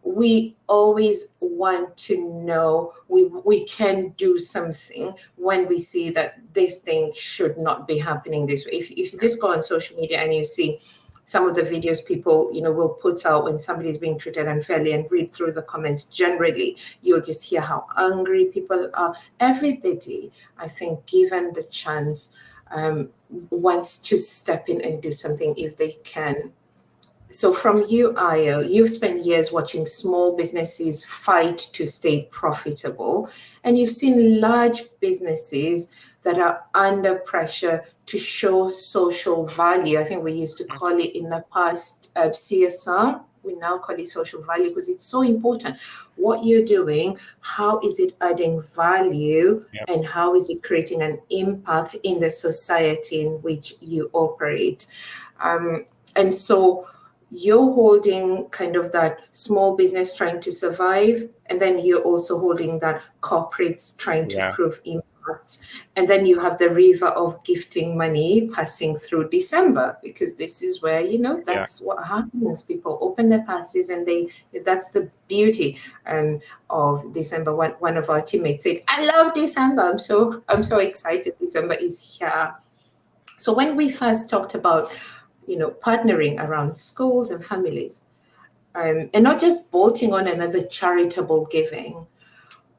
we always want to know we can do something when we see that this thing should not be happening this way. If you just go on social media and you see some of the videos people will put out when somebody is being treated unfairly, and read through the comments, generally you'll just hear how angry people are. Everybody, I think, given the chance, wants to step in and do something if they can. So from you, Ayo, you've spent years watching small businesses fight to stay profitable, and you've seen large businesses that are under pressure to show social value. I think we used to call it in the past CSR. We now call it social value because it's so important. What you're doing, how is it adding value, and how is it creating an impact in the society in which you operate? And so you're holding kind of that small business trying to survive, and then you're also holding that corporates trying to prove impacts. And then you have the river of gifting money passing through December, because this is where, that's what happens. People open their passes, and that's the beauty of December. One of our teammates said, I love December. I'm so excited. December is here. So when we first talked about partnering around schools and families, and not just bolting on another charitable giving.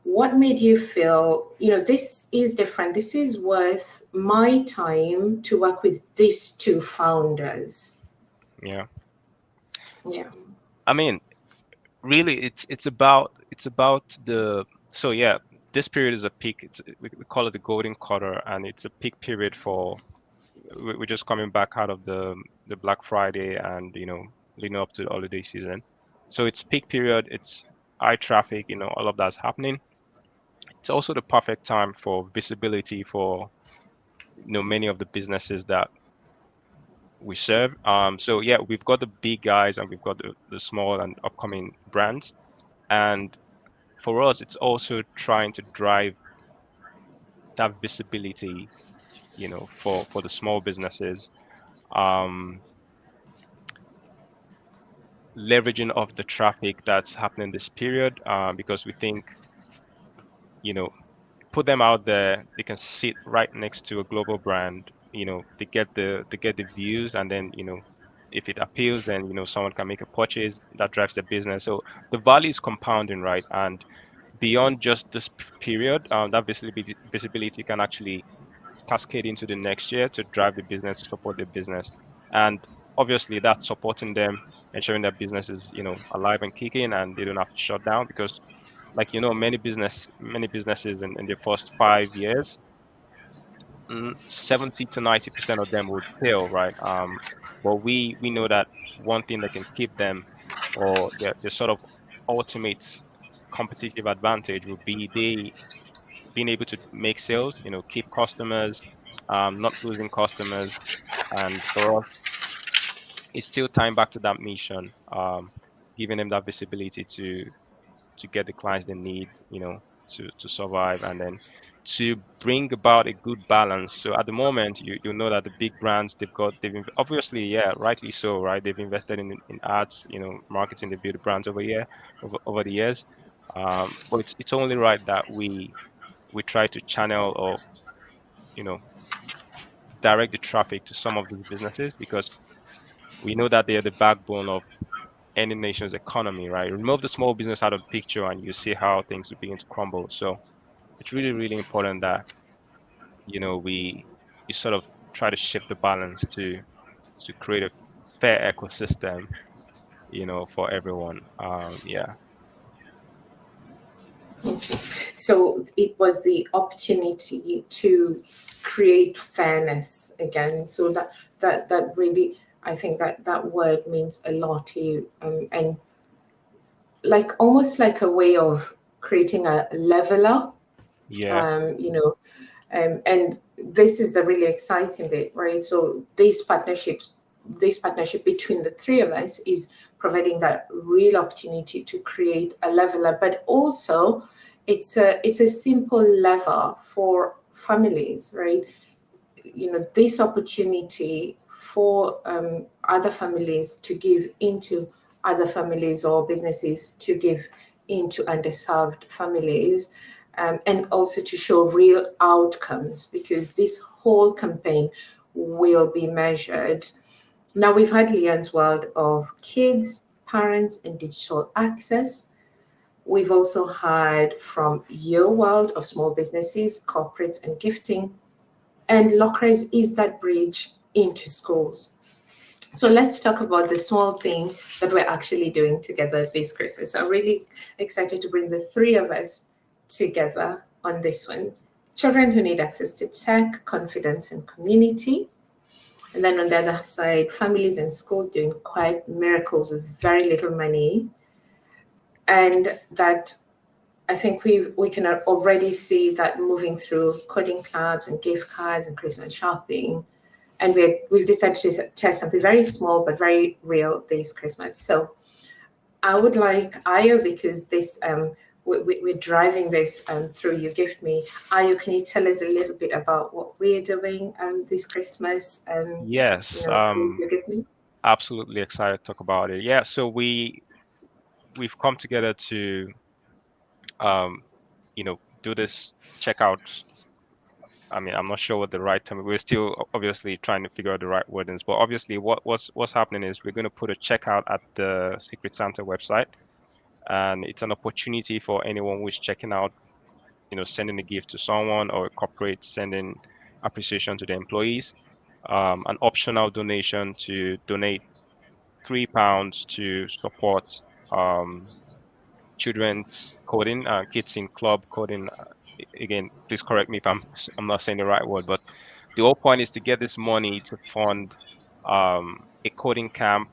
What made you feel, this is different? This is worth my time to work with these two founders. Yeah. Yeah. I mean, really, it's about this period is a peak. We call it the golden quarter, and it's a peak period for. We're just coming back out of the Black Friday and leading up to the holiday season, so it's peak period. It's high traffic. All of that's happening. It's also the perfect time for visibility for many of the businesses that we serve. So yeah, we've got the big guys and we've got the small and upcoming brands, and for us, it's also trying to drive that visibility, for the small businesses, um, leveraging of the traffic that's happening this period, because we think, put them out there, they can sit right next to a global brand, they get the views, and then, if it appeals, then, someone can make a purchase that drives the business. So the value is compounding, right? And beyond just this period, that visibility can actually cascade into the next year to drive the business, to support the business. And obviously that's supporting them, ensuring that business is, alive and kicking and they don't have to shut down, because like, many businesses in the first 5 years, 70 to 90% of them would fail, right? But we know that one thing that can keep them, or their sort of ultimate competitive advantage, would be they being able to make sales, keep customers, not losing customers. And for us, it's still tying back to that mission, giving them that visibility to get the clients they need, to survive, and then to bring about a good balance. So at the moment, you know that the big brands, obviously, yeah, rightly so, right? They've invested in ads, marketing, they build brands over the years. But it's only right that we try to channel, or you know direct the traffic to some of these businesses, because we know that they are the backbone of any nation's economy, right? Remove the small business out of the picture and you see how things will begin to crumble. So it's really, really important that, we sort of try to shift the balance to create a fair ecosystem, for everyone. Yeah. Okay. So it was the opportunity to create fairness again. So that really, I think that word means a lot to you, and like almost like a way of creating a leveler. Yeah. And this is the really exciting bit, right? So this partnership between the three of us is providing that real opportunity to create a leveler, but also it's a simple lever for families, right? This opportunity for other families to give into other families, or businesses to give into underserved families, and also to show real outcomes, because this whole campaign will be measured. Now, we've had Liane's world of kids, parents, and digital access. We've also heard from your world of small businesses, corporates, and gifting. And LocaeRise is that bridge into schools. So let's talk about the small thing that we're actually doing together this Christmas. I'm really excited to bring the three of us together on this one. Children who need access to tech, confidence, and community. And then on the other side, families and schools doing quite miracles with very little money. And that, I think we can already see that moving through coding clubs and gift cards and Christmas shopping. And we've decided to test something very small but very real this Christmas. So I would like Ayo, because this we're driving this through uGiftMe. Ayo, can you tell us a little bit about what we're doing this Christmas? Yes. With uGiftMe? Absolutely excited to talk about it. Yeah. So we've come together to do this checkout I mean, I'm not sure what the right term. We're still obviously trying to figure out the right wordings. But obviously, what's happening is we're going to put a checkout at the Secret Santa website, and it's an opportunity for anyone who's checking out, sending a gift to someone, or a corporate sending appreciation to the employees. An optional donation to donate £3 to support children's coding, kids in club coding. Again, please correct me if I'm not saying the right word, but the whole point is to get this money to fund a coding camp,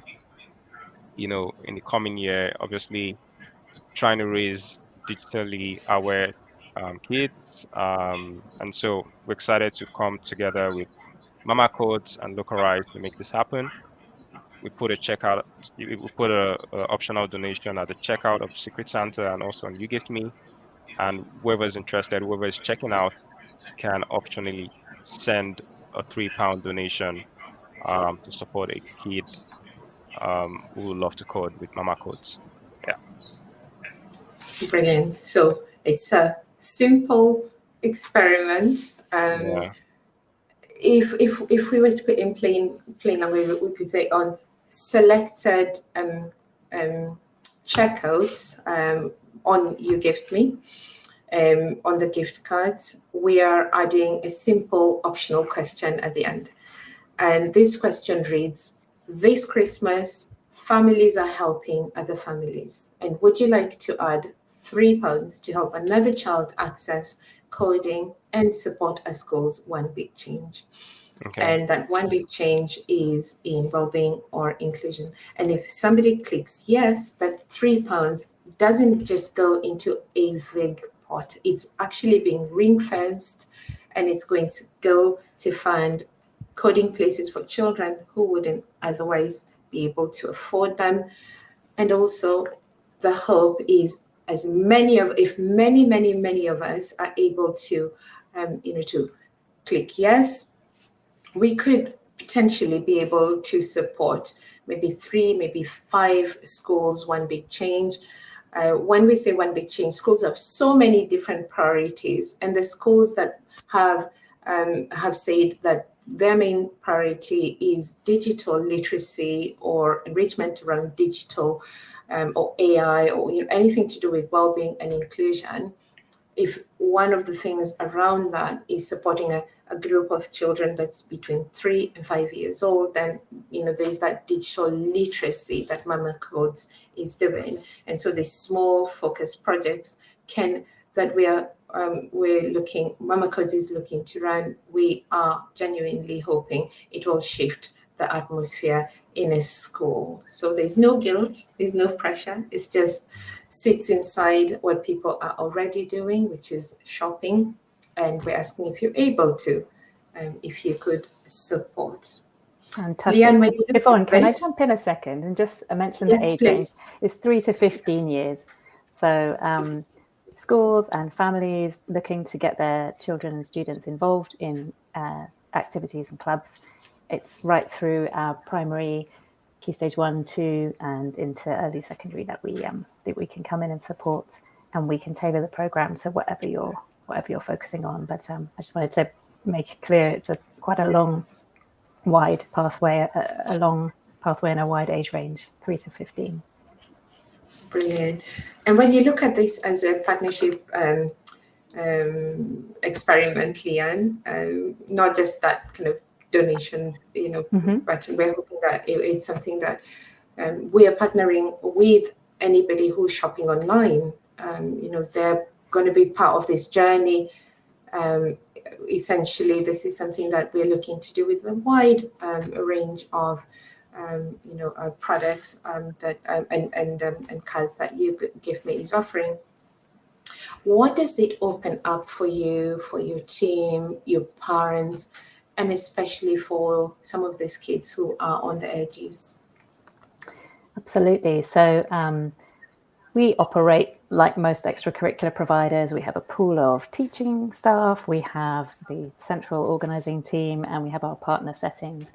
in the coming year. Obviously, trying to raise digitally aware kids, and so we're excited to come together with MAMA.codes and LocaeRise to make this happen. We put a checkout, we put a optional donation at the checkout of Secret Santa and also on uGiftMe. And whoever's interested, whoever's checking out, can optionally send a £3 donation to support a kid who would love to code with MAMA.codes. Yeah. Brilliant. So it's a simple experiment. Yeah. If we were to put in plain language, we could say on selected checkouts on uGiftMe, on the gift cards, we are adding a simple optional question at the end. And this question reads, this Christmas, families are helping other families. And would you like to add £3 to help another child access coding and support a school's one big change? Okay. And that one big change is in well-being or inclusion. And if somebody clicks yes, that £3 doesn't just go into a vague pot. It's actually being ring-fenced, and it's going to go to fund coding places for children who wouldn't otherwise be able to afford them. And also, the hope is as many of us are able to, to click yes, we could potentially be able to support maybe 3, maybe 5 schools, one big change. When we say one big change, schools have so many different priorities, and the schools that have said that their main priority is digital literacy or enrichment around digital or AI or anything to do with well-being and inclusion. If one of the things around that is supporting a group of children that's between 3 and 5 years old, then there's that digital literacy that MAMA.codes is doing. And so these small focused projects MAMA.codes is looking to run. We are genuinely hoping it will shift the atmosphere in a school. So there's no guilt, there's no pressure. It's just sits inside what people are already doing, which is shopping. And we're asking if you're able to, if you could support. Fantastic. Liane, Yvonne, can I jump in a second and just mention the age range? It's 3 to 15 years. So schools and families looking to get their children and students involved in activities and clubs. It's right through our primary, Key Stage 1, 2, and into early secondary that we can come in and support, and we can tailor the program to whatever you're focusing on. But I just wanted to make it clear it's quite a long, wide pathway, a long pathway and a wide age range, 3 to 15. Brilliant. And when you look at this as a partnership experiment, Liane, not just that kind of donation, but we're hoping that it's something that we are partnering with anybody who's shopping online. They're going to be part of this journey. Essentially, this is something that we're looking to do with a wide range of products that and cards that uGiftMe is offering. What does it open up for you, for your team, your parents, and especially for some of these kids who are on the edges? Absolutely. So we operate like most extracurricular providers. We have a pool of teaching staff, we have the central organizing team, and we have our partner settings.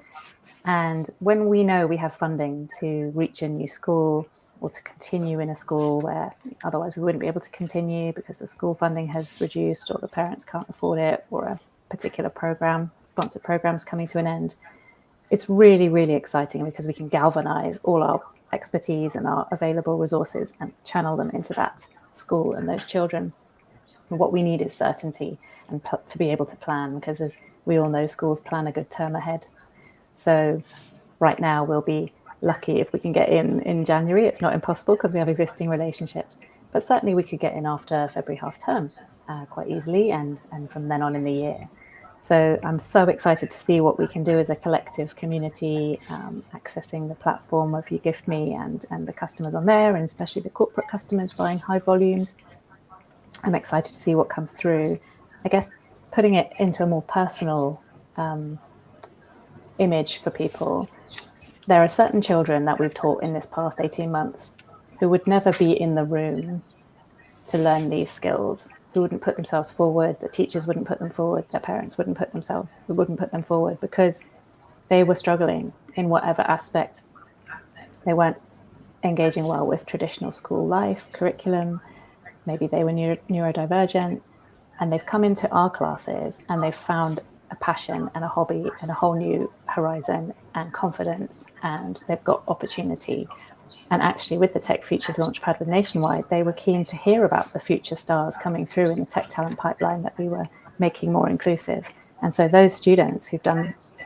And when we know we have funding to reach a new school or to continue in a school where otherwise we wouldn't be able to continue because the school funding has reduced or the parents can't afford it or a particular program, sponsored programs coming to an end. It's really, really exciting because we can galvanize all our expertise and our available resources and channel them into that school and those children. And what we need is certainty and to be able to plan, because as we all know, schools plan a good term ahead. So right now we'll be lucky if we can get in January. It's not impossible because we have existing relationships, but certainly we could get in after February half term quite easily, and from then on in the year. So I'm so excited to see what we can do as a collective community, accessing the platform of uGiftMe and the customers on there, and especially the corporate customers buying high volumes. I'm excited to see what comes through. I guess putting it into a more personal image for people. There are certain children that we've taught in this past 18 months who would never be in the room to learn these skills, who wouldn't put themselves forward, the teachers wouldn't put them forward, their parents wouldn't put them forward because they were struggling in whatever aspect. They weren't engaging well with traditional school life, curriculum, maybe they were neurodivergent, and they've come into our classes and they've found a passion and a hobby and a whole new horizon and confidence, and they've got opportunity. And actually, with the Tech Futures Launchpad with Nationwide, they were keen to hear about the future stars coming through in the tech talent pipeline that we were making more inclusive. And so those students who've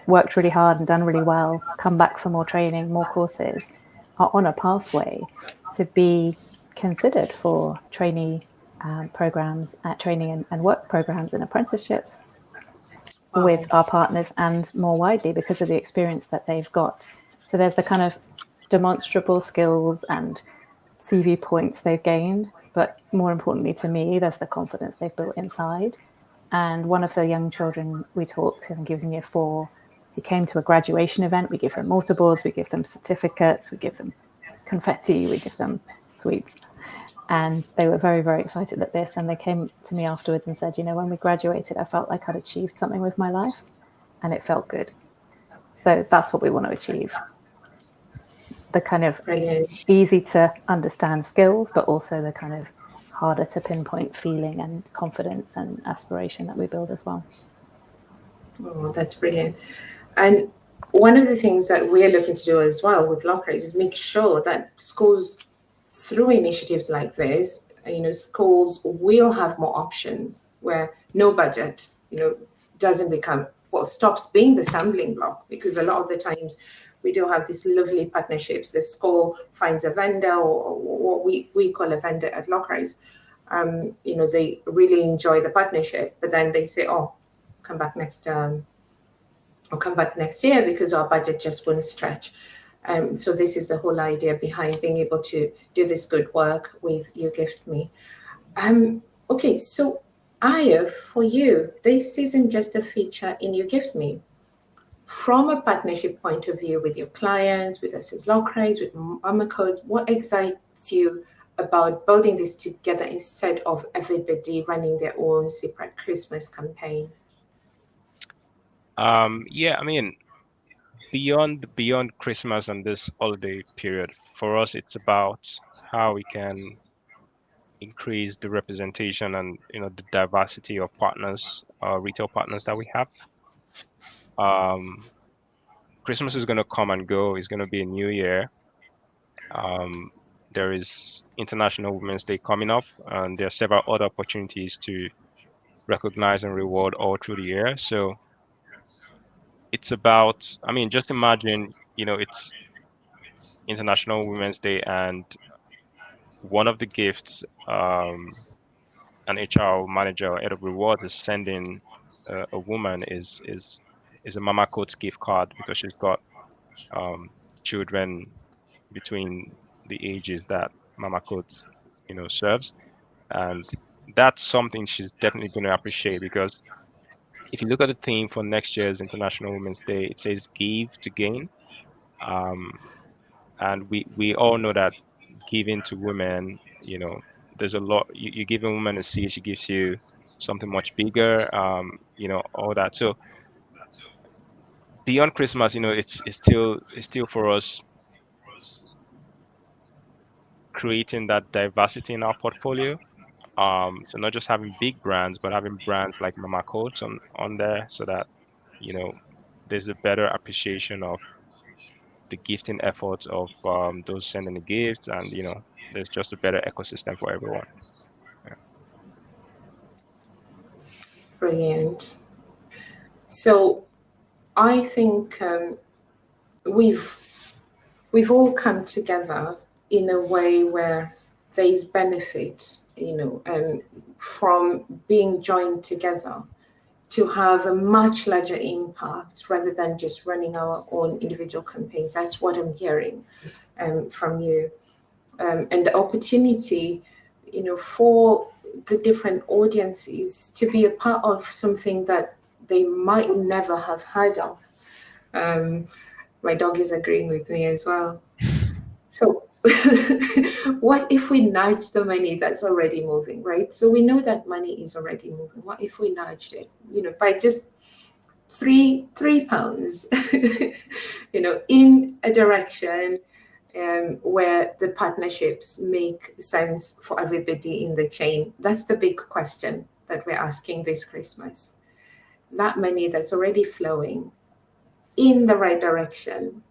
worked really hard and done really well, come back for more training, more courses, are on a pathway to be considered for trainee programs, training and work programs and apprenticeships with our partners, and more widely because of the experience that they've got. So there's the kind of demonstrable skills and CV points they've gained, but more importantly to me, there's the confidence they've built inside. And one of the young children we taught, I think he was in year 4, he came to a graduation event. We give them mortarboards, we give them certificates, we give them confetti, we give them sweets. And they were very, very excited at this. And they came to me afterwards and said, when we graduated, I felt like I'd achieved something with my life and it felt good. So that's what we want to achieve. The kind of easy to understand skills, but also the kind of harder to pinpoint feeling and confidence and aspiration that we build as well. Oh, that's brilliant. And one of the things that we're looking to do as well with LocaeRise is make sure that schools, through initiatives like this, schools will have more options where no budget, doesn't become, stops being the stumbling block, because a lot of the times we do have these lovely partnerships. The school finds a vendor, or what we call a vendor at LocaeRise. They really enjoy the partnership, but then they say, come back next term or come back next year because our budget just won't stretch. So this is the whole idea behind being able to do this good work with uGiftMe. Okay, so Ayo, for you, this isn't just a feature in uGiftMe. From a partnership point of view with your clients, with us as LocaeRise, with MAMA.codes, what excites you about building this together instead of everybody running their own separate Christmas campaign? Beyond Christmas and this holiday period, for us, it's about how we can increase the representation and the diversity of partners, retail partners that we have. Christmas is going to come and go. It's going to be a new year. There is International Women's Day coming up, and there are several other opportunities to recognize and reward all through the year. So it's about, just imagine, it's International Women's Day, and one of the gifts an HR manager or head of reward is sending a woman is a MAMA.codes gift card, because she's got children between the ages that MAMA.codes serves, and that's something she's definitely going to appreciate, because if you look at the theme for next year's International Women's Day, it says give to gain, and we all know that giving to women, there's a lot. You give a woman a seed, she gives you something much bigger, all that. So beyond Christmas, it's still for us creating that diversity in our portfolio, So not just having big brands, but having brands like MAMA.codes on there, so that there's a better appreciation of the gifting efforts of those sending the gifts, and there's just a better ecosystem for everyone. Yeah. Brilliant. So I think we've all come together in a way where there is benefit, from being joined together to have a much larger impact rather than just running our own individual campaigns. That's what I'm hearing from you. And the opportunity, for the different audiences to be a part of something that they might never have heard of. My dog is agreeing with me as well. So what if we nudge the money that's already moving, right? So we know that money is already moving. What if we nudged it, by just £3, in a direction where the partnerships make sense for everybody in the chain? That's the big question that we're asking this Christmas. That money that's already flowing in the right direction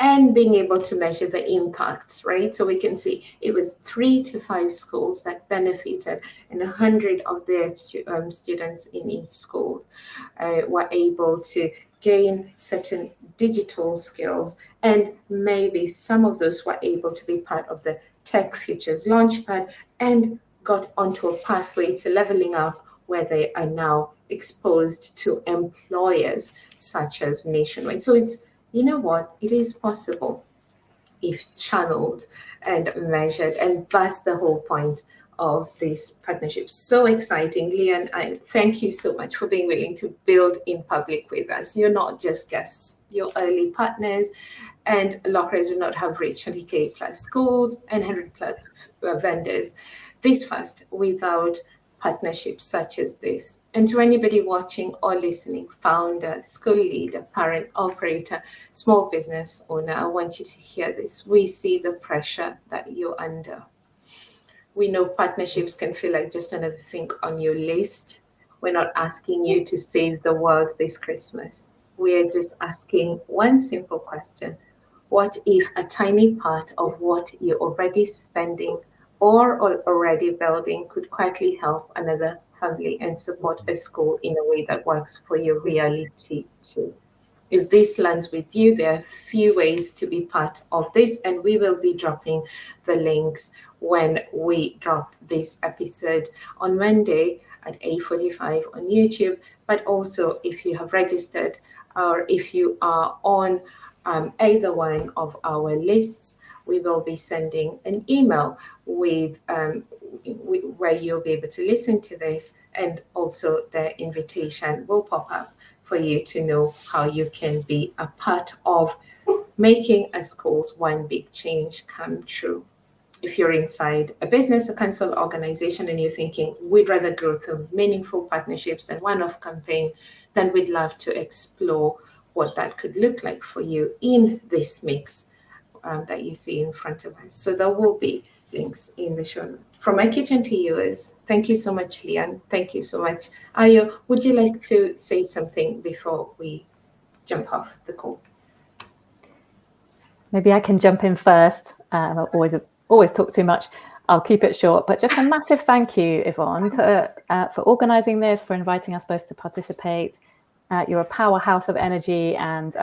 and being able to measure the impacts, right? So we can see it was 3 to 5 schools that benefited, and 100 of their students in each school were able to gain certain digital skills, and maybe some of those were able to be part of the Tech Futures Launchpad and got onto a pathway to leveling up, where they are now exposed to employers such as Nationwide. So it's, it is possible if channeled and measured. And that's the whole point of this partnership. So exciting. Liane, I thank you so much for being willing to build in public with us. You're not just guests, you're early partners. And LocaeRise would not have reached 100K plus schools and 100 plus vendors this fast without partnerships such as this. And to anybody watching or listening, founder, school leader, parent, operator, small business owner, I want you to hear this. We see the pressure that you're under. We know partnerships can feel like just another thing on your list. We're not asking you to save the world this Christmas. We're just asking one simple question. What if a tiny part of what you're already spending or already building could quietly help another family and support a school in a way that works for your reality too? If this lands with you, there are a few ways to be part of this, and we will be dropping the links when we drop this episode on Monday at 8:45 on YouTube. But also, if you have registered or if you are on either one of our lists, we will be sending an email with where you'll be able to listen to this, and also the invitation will pop up for you to know how you can be a part of making a school's one big change come true. If you're inside a business, a council organization, and you're thinking, we'd rather grow through meaningful partnerships than one-off campaign, then we'd love to explore what that could look like for you in this mix that you see in front of us. So there will be links in the show notes. From my kitchen to yours, thank you so much, Liane. Thank you so much. Ayo, would you like to say something before we jump off the call? Maybe I can jump in first. I always talk too much. I'll keep it short, but just a massive thank you, Yvonne, for organising this, for inviting us both to participate. You're a powerhouse of energy, and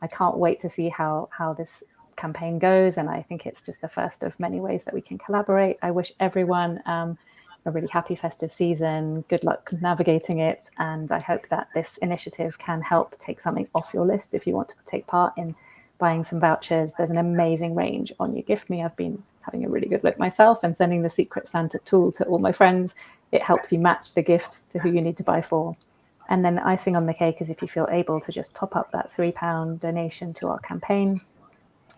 I can't wait to see how this campaign goes. And I think it's just the first of many ways that we can collaborate. I wish everyone a really happy festive season. Good luck navigating it. And I hope that this initiative can help take something off your list if you want to take part in buying some vouchers. There's an amazing range on uGiftMe. I've been having a really good look myself and sending the Secret Santa tool to all my friends. It helps you match the gift to who you need to buy for. And then the icing on the cake is if you feel able to just top up that £3 donation to our campaign,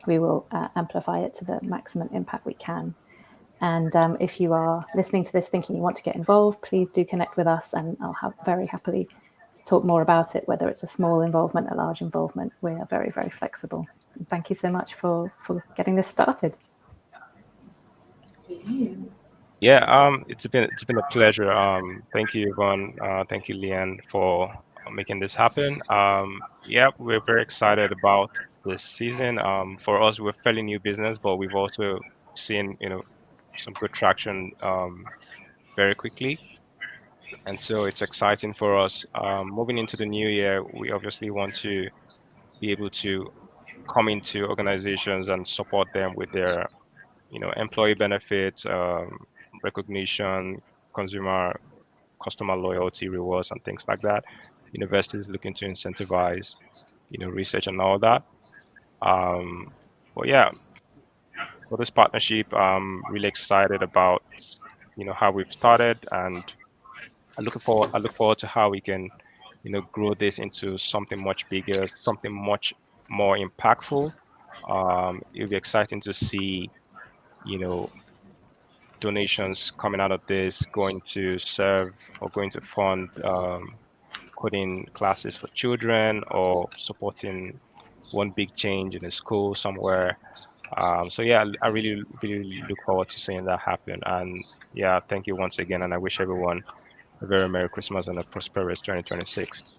we will amplify it to the maximum impact we can. And if you are listening to this thinking you want to get involved, please do connect with us, and I'll very happily talk more about it, whether it's a small involvement, a large involvement. We are very, very flexible. And thank you so much for getting this started. Yeah. Yeah, it's been a pleasure. Thank you, Yvonne. Thank you, Liane, for making this happen. Yeah, we're very excited about this season. For us, we're fairly new business, but we've also seen, some good traction very quickly, and so it's exciting for us. Moving into the new year, we obviously want to be able to come into organizations and support them with their, employee benefits, recognition, consumer customer loyalty rewards and things like that. Universities looking to incentivize, research and all that. Um, but yeah, for this partnership, I'm really excited about, how we've started, and I look forward to how we can, grow this into something much bigger, something much more impactful. It'll be exciting to see, you know, donations coming out of this going to serve or going to fund coding classes for children or supporting one big change in a school somewhere. So yeah, I really, really look forward to seeing that happen. And yeah, thank you once again. And I wish everyone a very Merry Christmas and a prosperous 2026.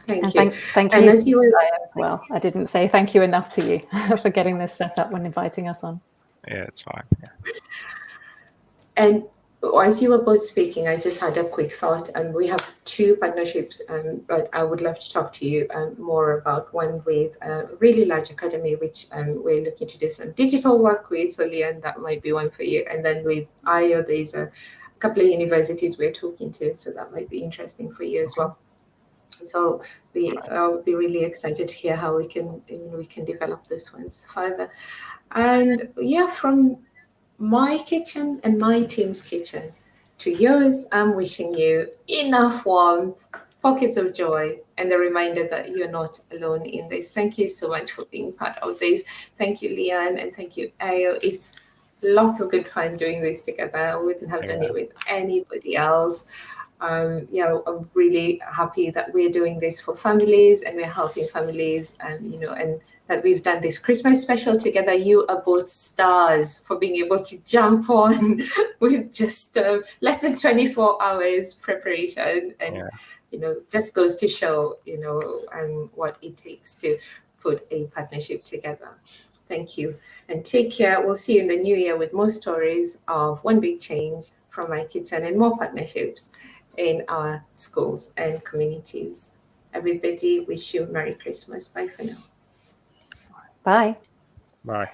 And Thank you. thank And you as you were, as well. I didn't say thank you enough to you for getting this set up when inviting us on. Yeah, it's fine. Yeah. and as you were both speaking, I just had a quick thought, and we have two partnerships that I would love to talk to you more about. One with a really large academy, which we're looking to do some digital work with, so Liane, that might be one for you. And then with Ayo, there's a couple of universities we're talking to, so that might be interesting for you as well. So I'll be really excited to hear how we can develop those ones further. And yeah, from my kitchen and my team's kitchen to yours, I'm wishing you enough warmth, pockets of joy, and the reminder that you're not alone in this. Thank you so much for being part of this. Thank you, Liane, and thank you, Ayo. It's lots of good fun doing this together. I wouldn't have done it with anybody else. I'm really happy that we're doing this for families and we're helping families, and that we've done this Christmas special together. You are both stars for being able to jump on with just less than 24 hours preparation, and just goes to show what it takes to put a partnership together. Thank you, and take care. We'll see you in the new year with more stories of one big change from my kitchen and more partnerships in our schools and communities. Everybody, wish you Merry Christmas. Bye for now. Bye. Bye.